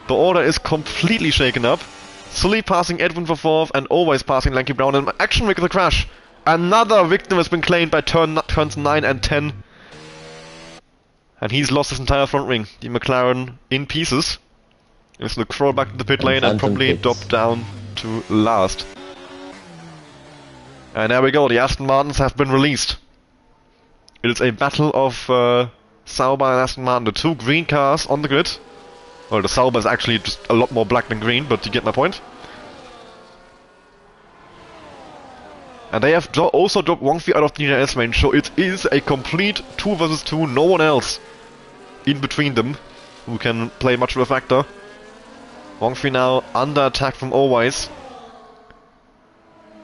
The order is completely shaken up. Sully passing Edwin for 4th and Allwise passing Lanky Brown, and action with the crash. Another victim has been claimed by turns 9 and 10. And he's lost his entire front wing. The McLaren in pieces. He's going to crawl back to the pit lane and probably drop down to last. And there we go, the Aston Martins have been released. It is a battle of Sauber and Aston Martin, the two green cars on the grid. Well, the Sauber is actually just a lot more black than green, but you get my point. And they have also dropped Wongfi out of the DRS range, so it is a complete 2 versus 2, no one else in between them who can play much of a factor. Wongfi now under attack from Allwise.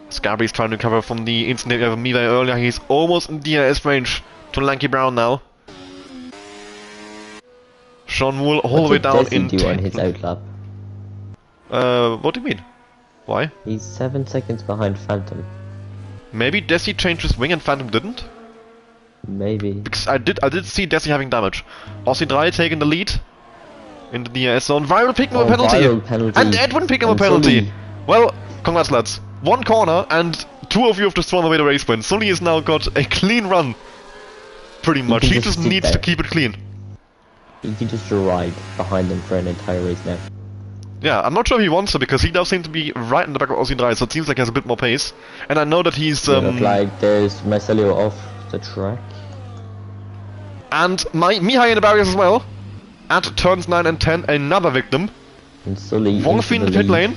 Scabby's trying to cover from the incident of Mirai earlier. He's almost in DRS range to Lanky Brown now. Sean Wool all the way down in 10th. On his outlap? What do you mean? Why? He's 7 seconds behind Phantom. Maybe Desi changed his wing and Phantom didn't? Maybe. Because I did see Desi having damage. Ossidrai taking the lead in the DRS zone. Viral picking up a penalty. And Edwin picking up a penalty. Sully. Well, congrats lads. One corner and 2 of you have just thrown away the race win. Sully has now got a clean run. Pretty much. He just needs to keep it clean. He can just ride behind them for an entire race now. Yeah, I'm not sure if he wants to, because he does seem to be right in the back of Ossidrai, so it seems like he has a bit more pace. And I know that he's like there's Marcello off the track. And Mihai in the barriers as well. At turns 9 and 10, another victim. And Sully Wongfi in the pit lane.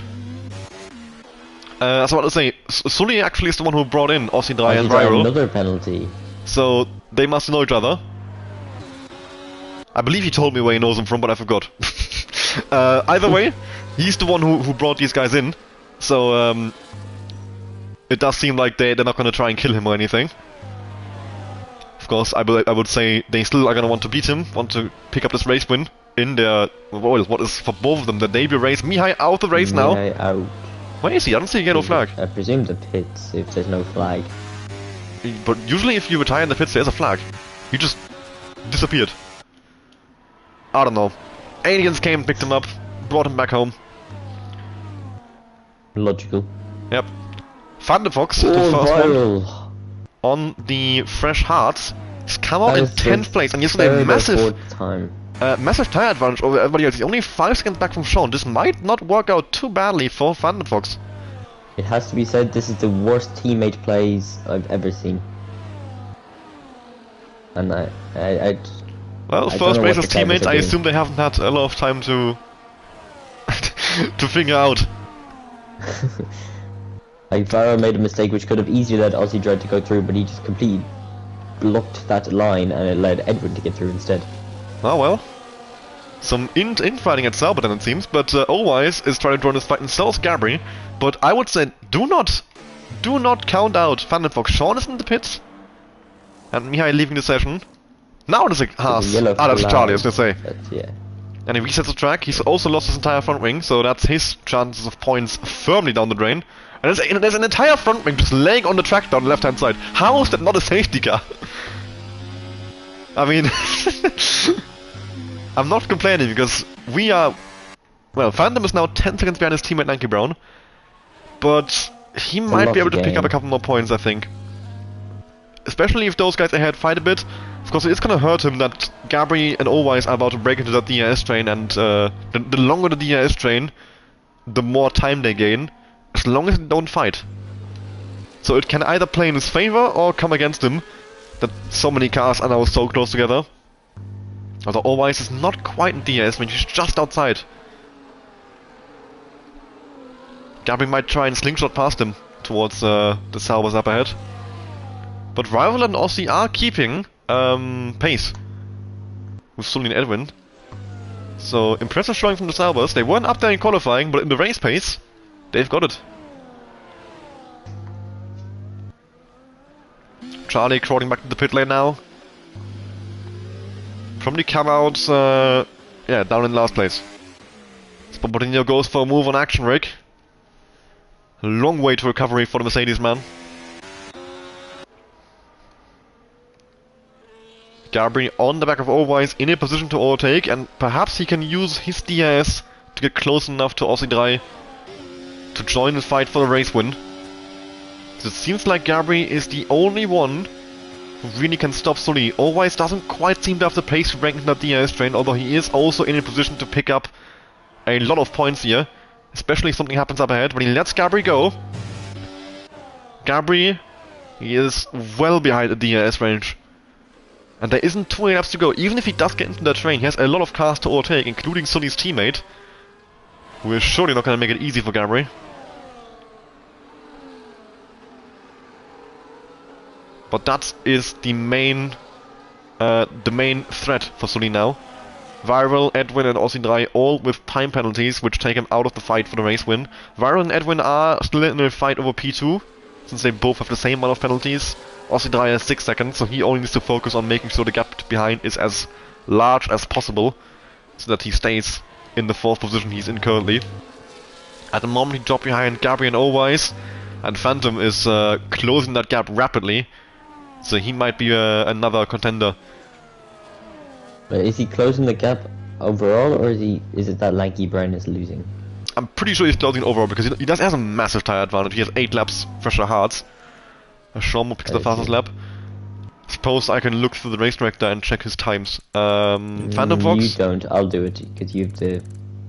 I was about to say, Sully actually is the one who brought in Ossidrai and Viral. Another penalty. So they must know each other. I believe he told me where he knows them from, but I forgot. Either way, he's the one who brought these guys in. So it does seem like they're not going to try and kill him or anything. Of course, I would say they still are going to want to beat him, want to pick up this race win in their, what is for both of them, the debut race. Mihai out the race now. Out. Where is he? I don't see a yellow flag. I presume the pits, if there's no flag. But usually if you retire in the pits, there's a flag. He just disappeared. I don't know. Aliens came, picked him up, brought him back home. Logical. Yep. Van der Vogt, the first one on the fresh hearts. He's come out in 10th place, and yesterday massive tire advantage over everybody else. He's only 5 seconds back from Sean. This might not work out too badly for Van der Vogt. It has to be said, this is the worst teammate plays I've ever seen. And well, first race as teammates, I assume they haven't had a lot of time to to figure out. Like Varro made a mistake which could have easily led Aussie Dread to go through, but he just completely blocked that line and it led Edwin to get through instead. Oh well. Some infighting at Sauber then it seems, but Allwise is trying to join this fight and so is Gabri. But I would say do not count out Phantom Fox. Sean is in the pits. And Mihai leaving the session. Now there's a Haas. That's Charlie, I was gonna say. Yeah. And he resets the track. He's also lost his entire front wing, so that's his chances of points firmly down the drain. And there's an entire front wing just laying on the track down the left hand side. How is that not a safety car? I mean, I'm not complaining because we are... Well, Phantom is now 10 seconds behind his teammate Nanky Brown. But he might be able to pick up a couple more points, I think. Especially if those guys ahead fight a bit. Of course, it's gonna hurt him that Gabri and Allwise are about to break into that DRS train, and the longer the DRS train, the more time they gain, as long as they don't fight. So it can either play in his favor or come against him, that so many cars are now so close together. Although Allwise is not quite in DRS, I mean, he's just outside. Gabri might try and slingshot past him towards the Saubers up ahead. But Rival and Aussie are keeping pace with Sully and Edwin. So impressive showing from the Saubers. They weren't up there in qualifying, but in the race pace, they've got it. Charlie crawling back to the pit lane now. Probably come out, yeah, down in last place. Spombardino goes for a move on Action Rig. A long way to recovery for the Mercedes man. Gabri on the back of Allwise in a position to overtake, and perhaps he can use his DRS to get close enough to Aussie Dry to join the fight for the race win. So it seems like Gabri is the only one who really can stop Sully. Allwise doesn't quite seem to have the pace to rank in that DRS train, although he is also in a position to pick up a lot of points here, especially if something happens up ahead. When he lets Gabri go, Gabri, he is well behind the DRS range. And there isn't 2 laps to go. Even if he does get into that train, he has a lot of cars to overtake, including Sully's teammate, who is surely not going to make it easy for Gabri. But that is the main threat for Sully now. Viral, Edwin and Aussie Dry all with time penalties, which take him out of the fight for the race win. Viral and Edwin are still in a fight over P2, since they both have the same amount of penalties. Aussie Dry has 6 seconds, so he only needs to focus on making sure the gap behind is as large as possible, so that he stays in the 4th position he's in currently. At the moment he dropped behind Gabri and Allwise, and Phantom is closing that gap rapidly, so he might be another contender. Is he closing the gap overall, or is it that Lanky Brown is losing? I'm pretty sure he's closing overall, because he does has a massive tyre advantage. He has 8 laps fresher hards. Sean picks the fastest lap. Suppose I can look through the race director and check his times. Phantom Fox? You don't, I'll do it, because you have the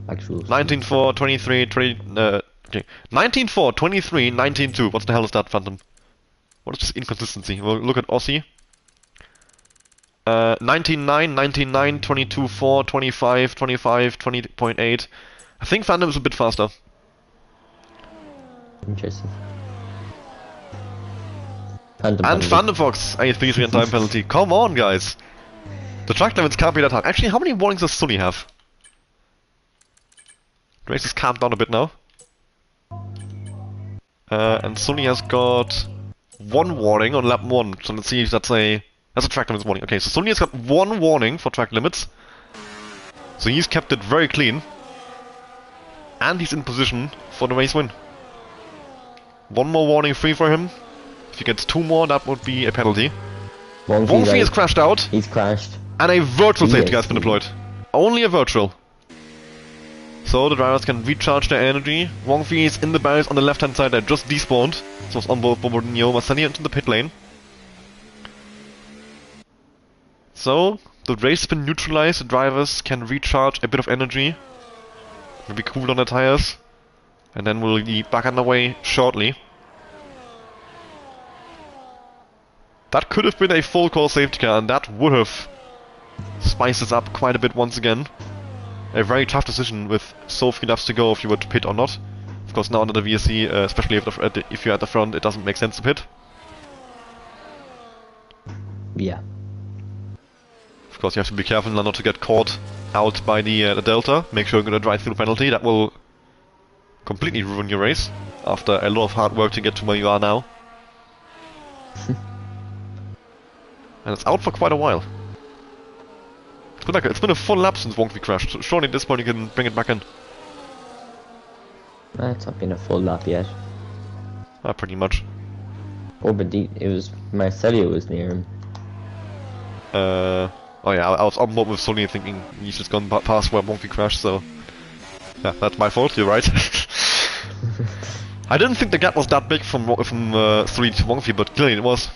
actual... 19.4, 23, 20... okay. 19.4, 23, 19.2. What the hell is that, Phantom? What is this inconsistency? We'll look at Aussie. 19.9, 19.9, 22.4, 25, 25, 20.8. I think Phantom is a bit faster. Interesting. Phantom Fox, a 3-3 time penalty. Come on, guys! The track limits can't be that hard. Actually, how many warnings does Sully have? The race has calmed down a bit now. And Sully has got 1 warning on lap 1. So let's see if that's a track limits warning. Okay, so Sully has got 1 warning for track limits. So he's kept it very clean. And he's in position for the race win. 1 more warning free for him. If he gets 2 more, that would be a penalty. Wongfi has crashed out. He's crashed. And a virtual safety car has been deployed. Only a virtual. So the drivers can recharge their energy. Wongfi is in the barriers on the left hand side that just despawned. So it's on both Bombardino, Marcelli into the pit lane. So the race has been neutralized. The drivers can recharge a bit of energy. Maybe cool on their tires. And then we'll be back underway shortly. That could have been a full call safety car, and that would have spiced us up quite a bit once again. a very tough decision with so few laps to go if you were to pit or not. Of course, now under the VSC, especially if you're at the front, it doesn't make sense to pit. Yeah. Of course, you have to be careful not to get caught out by the Delta. Make sure you get a drive-through penalty. That will completely ruin your race after a lot of hard work to get to where you are now. And it's out for quite a while. It's been a full lap since Wonky crashed. So surely at this point you can bring it back in. It's not been a full lap yet. Pretty much. Oh, but it was Marcello was near him. Oh yeah, I was on board with Sully thinking he's just gone past where Wonky crashed, so... Yeah, that's my fault, you're right. I didn't think the gap was that big from Sully to Wonky, but clearly it was.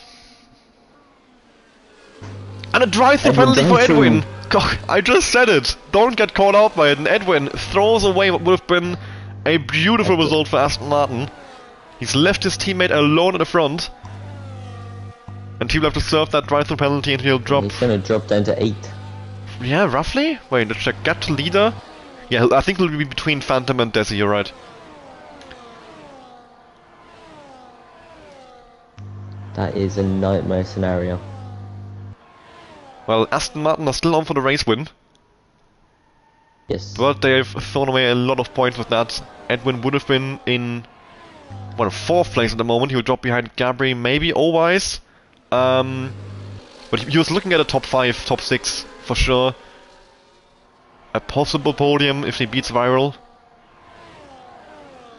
And a drive-through penalty for Edwin! God, I just said it! Don't get caught out by it, and Edwin throws away what would have been a beautiful result for Aston Martin. He's left his teammate alone at the front. And he will have to serve that drive-through penalty and he'll drop... He's gonna drop down to 8. Yeah, roughly? Wait, let's check. Gap to leader? Yeah, I think he'll be between Phantom and Desi, you're right. That is a nightmare scenario. Well, Aston Martin are still on for the race win. Yes. But they've thrown away a lot of points with that. Edwin would have been in... well, 4th place at the moment. He'll drop behind Gabri, maybe Owais. But he was looking at a top 5, top 6 for sure. A possible podium if he beats Viral.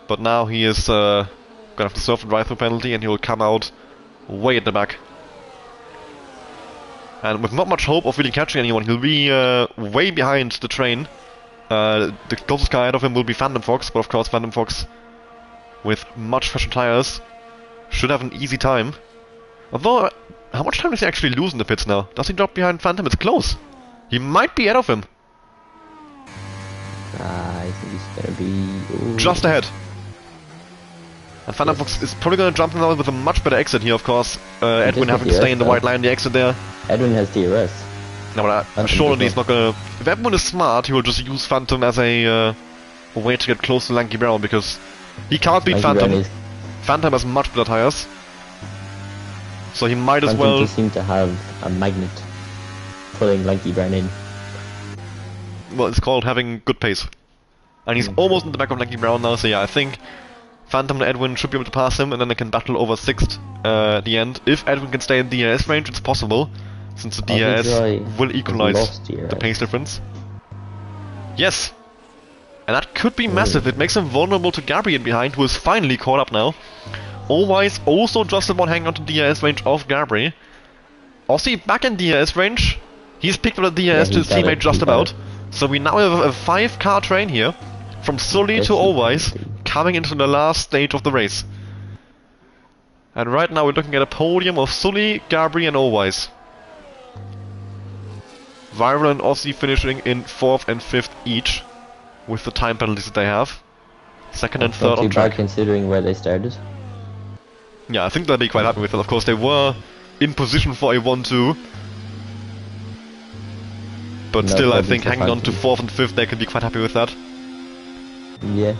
But now he is gonna have to serve the drive-through penalty and he will come out way at the back. And with not much hope of really catching anyone, he'll be way behind the train. The closest car ahead of him will be Phantom Fox, but of course Phantom Fox, with much fresher tires, should have an easy time. Although, how much time does he actually lose in the pits now? Does he drop behind Phantom? It's close. He might be ahead of him. I think he's gonna be... Ooh. Just ahead. And Phantom Fox is probably gonna jump now with a much better exit here, of course. Edwin having to stay in the white line, the exit there. Edwin has DRS. No, but I'm sure he's not gonna... If Edwin is smart, he will just use Phantom as a way to get close to Lanky Brown, because he can't beat Phantom. Phantom has much better tires. So he might as well... just seem to have a magnet pulling Lanky Brown in. Well, it's called having good pace. And he's almost in the back of Lanky Brown now, so yeah, I think Phantom and Edwin should be able to pass him, and then they can battle over 6th at the end. If Edwin can stay in DRS range, it's possible, since the DRS will equalize the pace difference. Yes! And that could be massive. It makes him vulnerable to Gabriel behind, who is finally caught up now. Owais also just about hanging on to DRS range of Gabri. Aussie back in DRS range. He's picked up the DRS to his teammate just about. So we now have a 5-car train here, from Sully to Owais, coming into the last stage of the race. And right now we're looking at a podium of Sully, Gabri and Owais. Viral and Aussie finishing in 4th and 5th each, with the time penalties that they have. 2nd and 3rd on track. Considering where they started. Yeah, I think they'll be quite happy with it. Of course, they were in position for a 1-2. But still, I think hanging on to 4th and 5th, they can be quite happy with that. Yeah.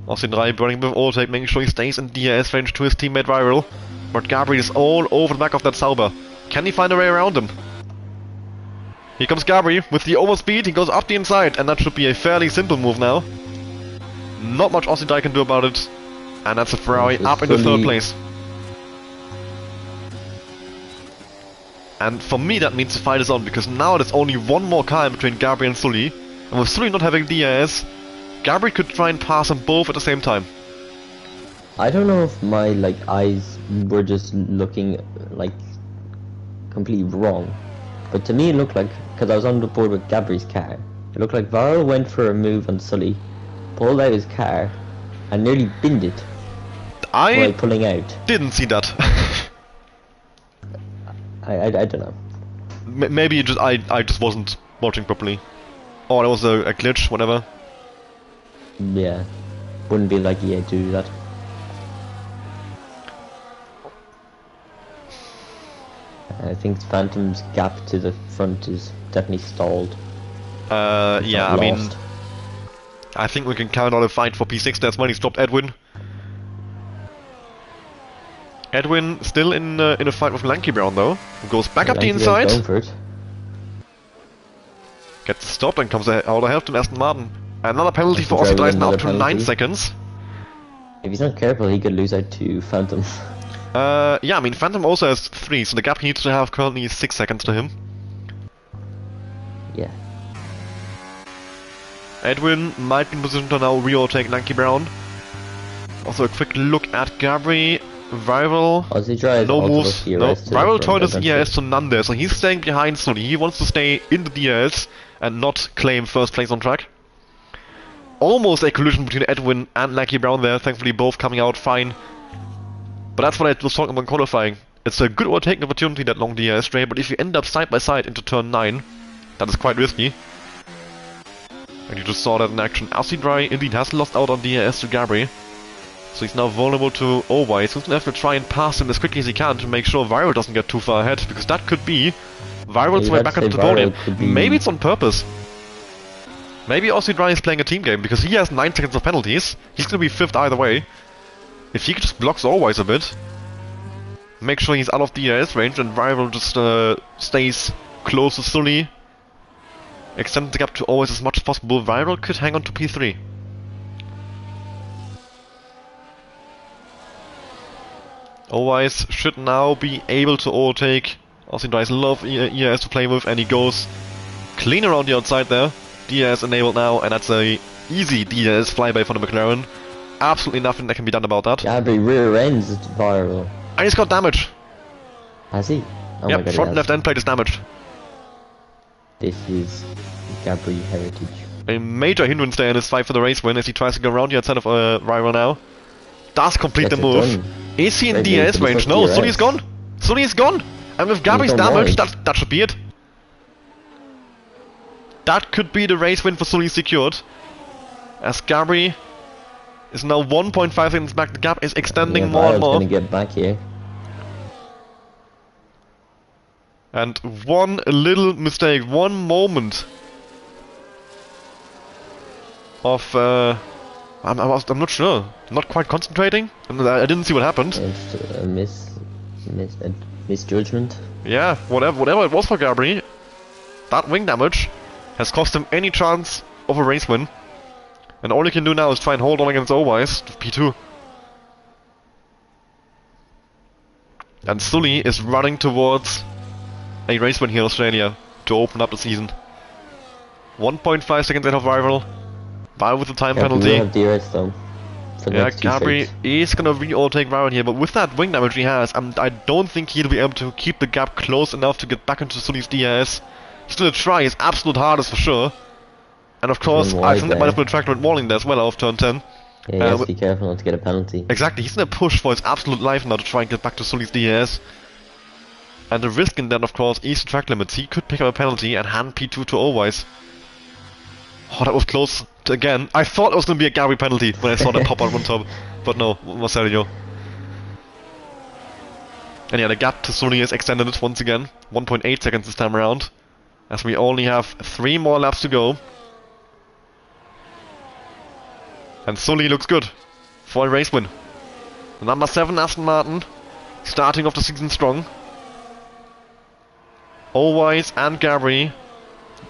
Austin Rai burning with overtake, making sure he stays in DRS range to his teammate Viral. But Gabriel is all over the back of that Sauber. Can he find a way around him? Here comes Gabriel with the overspeed. He goes up the inside, and that should be a fairly simple move now. Not much Austin Rai can do about it. And that's a Ferrari up in the 3rd place. And for me that means the fight is on, because now there's only one more car in between Gabriel and Sully. And with Sully not having DRS, Gabriel could try and pass them both at the same time. I don't know if my eyes were just looking completely wrong, but to me it looked like, because I was on the board with Gabriel's car, it looked like Viral went for a move on Sully, pulled out his car, and nearly binned it while pulling out. Didn't see that. I don't know. Maybe I just wasn't watching properly. Or it was a glitch, whatever. Yeah. Wouldn't be like EA to do that. I think Phantom's gap to the front is definitely stalled. Yeah, I mean, I think we can count on a fight for P6. That's when he stopped Edwin. Edwin still in a fight with Lanky Brown though. Who goes back up the inside. Gets stopped and comes out ahead to Aston Martin. Another penalty for Ossie Dries now up to 9 seconds. If he's not careful, he could lose out to Phantom. Yeah, I mean, Phantom also has 3, so the gap he needs to have currently is 6 seconds to him. Yeah. Edwin might be in position to now re-overtake Lanky Brown. Also a quick look at Gabri. Rival, no moves, no. Rival turned his ERS to none there, so he's staying behind Sully. He wants to stay in the DRS and not claim first place on track. Almost a collision between Edwin and Lanky Brown there, thankfully both coming out fine. But that's what I was talking about in qualifying. It's a good overtaking opportunity, that long DRS straight, but if you end up side by side into turn 9, that is quite risky. And you just saw that in action. Ossie Dries indeed has lost out on DRS to Gabri. So he's now vulnerable to Owais, who's gonna have to try and pass him as quickly as he can to make sure Viral doesn't get too far ahead, because that could be Viral's way back into the podium. Maybe it's on purpose. Maybe Ossie Dries is playing a team game, because he has 9 seconds of penalties. He's gonna be 5th either way. If he just blocks Owais a bit, make sure he's out of DRS range, and Viral just stays close to Sully, extend the gap to Owais as much as possible, Viral could hang on to P3. Owais should now be able to overtake Ossie Dries. Love ERS to play with, and he goes clean around the outside there. DRS enabled now, and that's a easy DRS flyby for the McLaren. Absolutely nothing that can be done about that. Gabri rear ends Viral. And he's got damage. Has he? Oh yep, my God, front left end plate is damaged. This is Gabri heritage. A major hindrance there in his fight for the race win as he tries to go around the outside of Viral now. Does complete the move. Is he in DRS range? No, Sully is gone. Sully is gone. And with Gabri's damage, that should be it. That could be the race win for Sully secured. As Gabri is now 1.5 seconds back. The gap is extending more and more. Gonna get back here. And one little mistake, one moment of I'm not sure. I'm not quite concentrating. I didn't see what happened. A misjudgment. Yeah, whatever it was for Gabri, that wing damage has cost him any chance of a race win. And all he can do now is try and hold on against Owais, P2. And Sully is running towards a race win here in Australia to open up the season. 1.5 seconds ahead of Rival. Viral with the time penalty. Have DRS though, yeah, Gabri is gonna re-overtake Viral here, but with that wing damage he has, I don't think he'll be able to keep the gap close enough to get back into Sully's DRS. He's gonna try his absolute hardest for sure. And of course, I think that might have been a tractor with Walling there as well out of turn 10. Yeah, he has to be careful not to get a penalty. Exactly, he's gonna push for his absolute life now to try and get back to Sully's DRS. And the risk in that, of course, is the track limits. He could pick up a penalty and hand P2 to Owais. Oh, that was close again. I thought it was going to be a Gabri penalty when I saw that pop out on top. But no, Marcelino. And yeah, the gap to Sully is extended once again. 1.8 seconds this time around. As we only have 3 more laps to go. And Sully looks good for a race win. The number 7 Aston Martin, starting off the season strong. Owais and Gabri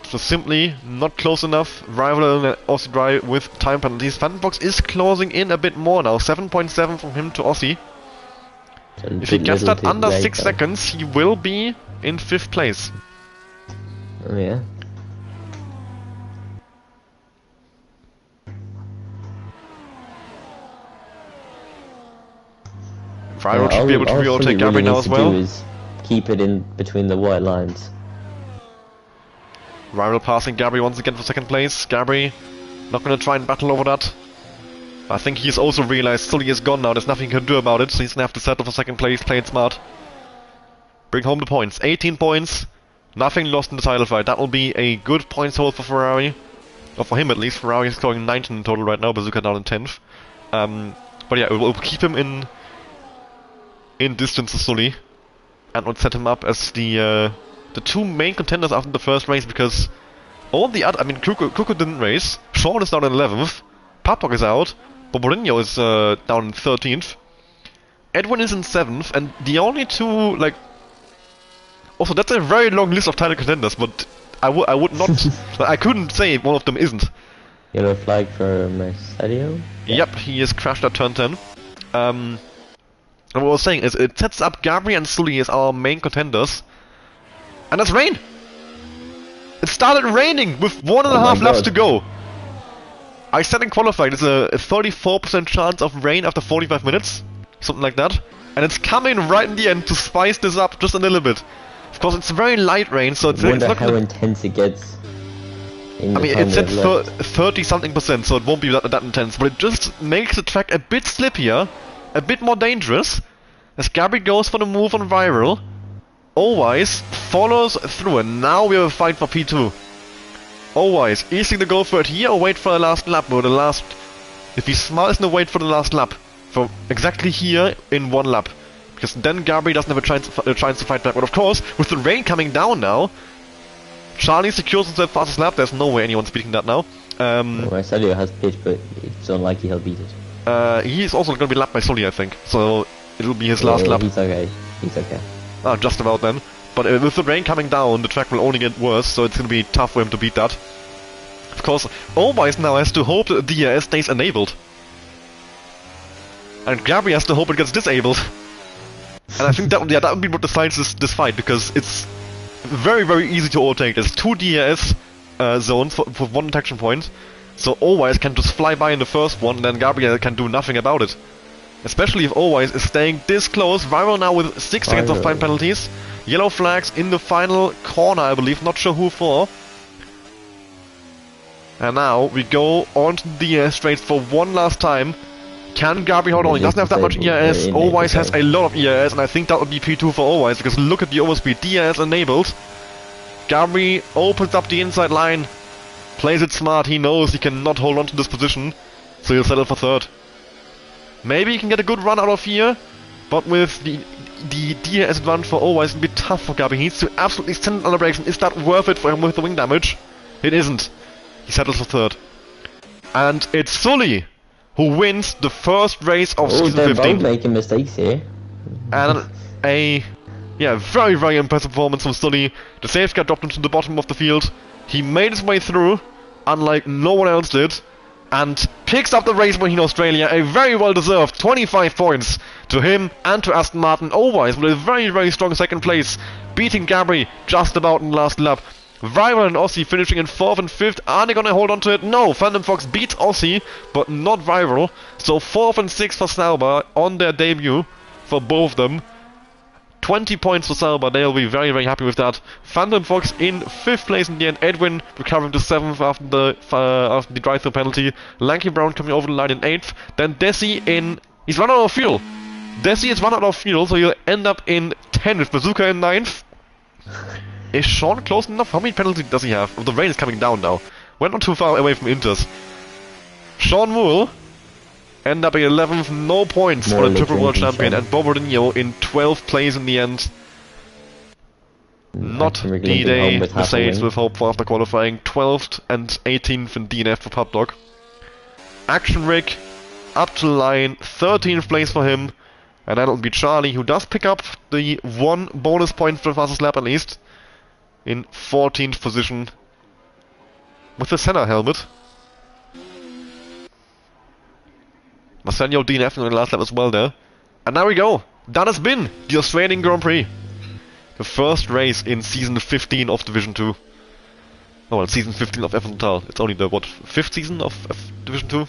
just simply not close enough. Rival and Ossie Dries with time penalties. Phantom Box is closing in a bit more now. 7.7 from him to Ossie. If he gets that under 6 seconds, he will be in 5th place. Oh yeah. Rival should be able to re-overtake Gabri now as well. Keep it in between the white lines. Rival passing Gabri once again for 2nd place. Gabri not going to try and battle over that. I think he's also realized Sully is gone now. There's nothing he can do about it, so he's going to have to settle for 2nd place, play it smart. Bring home the points. 18 points. Nothing lost in the title fight. That will be a good points hold for Ferrari. Or for him at least. Ferrari is scoring 19 in total right now. Bazooka down in 10th. But yeah, it will keep him in distance to Sully. And would set him up as the 2 main contenders after the first race, because All the other, I mean, Kuku didn't race. Sean is down in 11th. Patok is out. Boborinho is down in 13th. Edwin is in 7th, and the only two, like... Also, that's a very long list of title contenders, but I would not... I couldn't say one of them isn't. Yellow flag for Mercedes? Yep, he is crashed at turn 10. And what I was saying is, it sets up Gabri and Sully as our main contenders. And it's rain! It started raining with 1.5 laps to go! I said in qualifying, there's a 34% chance of rain after 45 minutes. Something like that. And it's coming right in the end to spice this up just a little bit. Of course, it's very light rain, so it's not how intense it gets. I mean, it's at 30-something%, so it won't be that intense, but it just makes the track a bit slippier, a bit more dangerous, as Gabri goes for the move on Viral. Owais follows through, and now we have a fight for P2. Owais, easy to go for it here or wait for the last lap, or the last... If he's smart, he's gonna wait for the last lap. For exactly here in 1 lap. Because then Gabri doesn't have a chance to fight back. But of course, with the rain coming down now, Charlie secures himself fastest lap. There's no way anyone's beating that now. Marcelio has pitch, but it's unlikely he'll beat it. He's also going to be lapped by Sully, I think. So it'll be his last lap. He's okay. He's okay. Just about then. But with the rain coming down, the track will only get worse, so it's going to be tough for him to beat that. Of course, Owais now has to hope that the DRS stays enabled. And Gabri has to hope it gets disabled. And I think that would be what decides this fight, because it's very, very easy to overtake. There's 2 DRS zones for 1 detection point, so Owais can just fly by in the first one, and then Gabriel can do nothing about it. Especially if Owais is staying this close. Viral now with 6 seconds of fine penalties. Yellow flags in the final corner, I believe. Not sure who for. And now we go on to the DRS straight for one last time. Can Gabri hold on? He doesn't have that much ERS. Owais has a lot of ERS, and I think that would be P2 for Owais, because look at the overspeed. DRS enabled. Gabri opens up the inside line, plays it smart. He knows he cannot hold on to this position, so he'll settle for 3rd. Maybe he can get a good run out of here, but with the DRS advantage for Owais, it'll be tough for Gabri. He needs to absolutely send it on the brakes, and is that worth it for him with the wing damage? It isn't. He settles for 3rd. And it's Sully who wins the first race of season 15. They're both making mistakes here. And a very, very impressive performance from Sully. The safety car dropped him to the bottom of the field. He made his way through, unlike no one else did, and picks up the race win in Australia. A very well-deserved 25 points to him and to Aston Martin. Owais with a very, very strong 2nd place, beating Gabri just about in the last lap. Viral and Aussie finishing in 4th and 5th. Are they gonna hold on to it? No, Phantom Fox beats Aussie, but not Viral. So 4th and 6th for Sauber on their debut for both of them. 20 points for Sauber, they'll be very, very happy with that. Phantom Fox in 5th place in the end. Edwin recovering to 7th after the drive-through penalty. Lanky Brown coming over the line in 8th. Then Desi in... He's run out of fuel. Desi is run out of fuel, so he'll end up in 10th. Bazooka in 9th. Is Sean close enough? How many penalties does he have? Oh, the rain is coming down now. We're not too far away from Inters. Sean will end up in 11th, no points for the Triple World Champion, and Boborinho in 12th place in the end. Not D-Day, Mercedes with hope for after qualifying. 12th and 18th in DNF for Paddock. Action Rick up to the line, 13th place for him, and that'll be Charlie, who does pick up the 1 bonus point for the fastest lap at least. In 14th position with the Senna helmet. Marcelo DNF in the last lap as well there. And now we go. That has been the Australian Grand Prix. The first race in season 15 of Division 2. Oh well, season 15 of F1 Total. It's only the, 5th season of Division 2?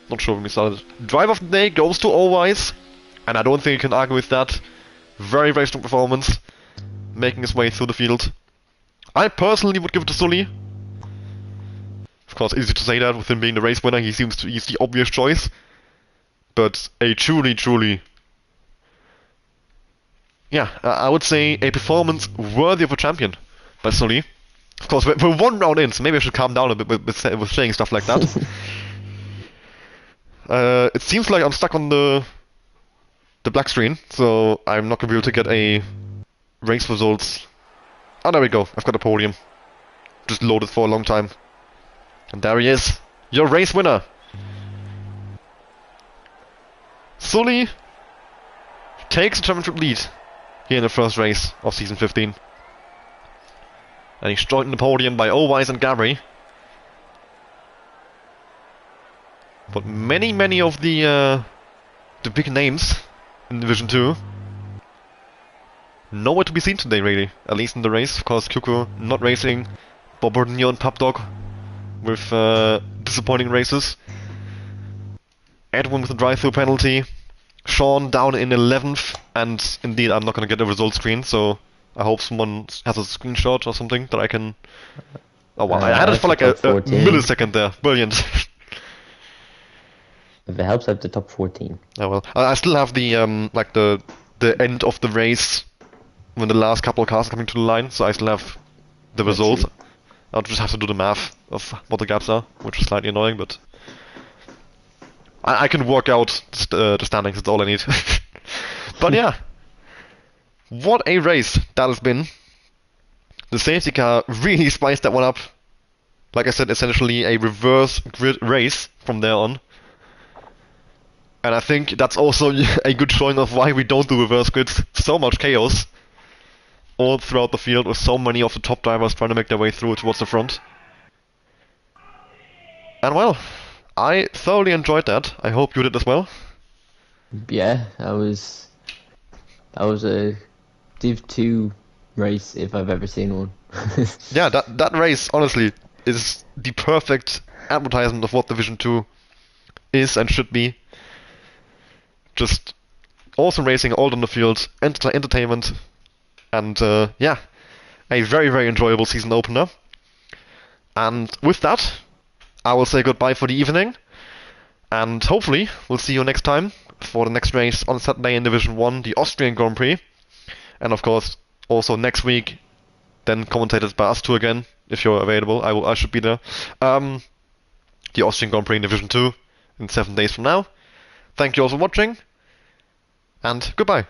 Not sure when we started. Drive of the day goes to Owais. And I don't think you can argue with that. Very, very strong performance. Making his way through the field. I personally would give it to Sully. Of course, easy to say that with him being the race winner. He's the obvious choice. But a truly... Yeah, I would say a performance worthy of a champion by Sully. Of course, we're 1 round in, so maybe I should calm down a bit with saying stuff like that. It seems like I'm stuck on the black screen, so I'm not going to be able to get a race results. Oh, there we go. I've got a podium. just loaded for a long time. And there he is, your race winner. Sully takes the championship lead here in the first race of season 15. And he's joined in the podium by Owais and Gabri. But many of the big names in Division 2 nowhere to be seen today, really. At least in the race. Of course, Kyuko not racing. Bobardino and Papdog with disappointing races. Edwin with a drive-through penalty. Sean down in 11th. And indeed, I'm not going to get a result screen, so I hope someone has a screenshot or something that I can... Oh wow, I had it for like a millisecond there. Brilliant. If it helps out the top 14. Oh well. I still have the like the end of the race when the last couple of cars are coming to the line, so I still have the results. I'll just have to do the math of what the gaps are, which is slightly annoying, but I can work out the standings, that's all I need. But yeah, what a race that has been. The safety car really spiced that one up. Like I said, essentially a reverse grid race from there on. And I think that's also a good showing of why we don't do reverse grids. So much chaos all throughout the field with so many of the top drivers trying to make their way through towards the front. And well, I thoroughly enjoyed that. I hope you did as well. Yeah, that was a Div 2 race if I've ever seen one. Yeah, that race honestly is the perfect advertisement of what Division 2 is and should be. Just awesome racing all on the field, entertainment, and yeah, a very enjoyable season opener. And with that, I will say goodbye for the evening, and hopefully we'll see you next time for the next race on Saturday in Division 1, the Austrian Grand Prix, and of course also next week, then commentated by us two again, if you're available. I should be there. The Austrian Grand Prix in Division 2 in 7 days from now. Thank you all for watching, and goodbye.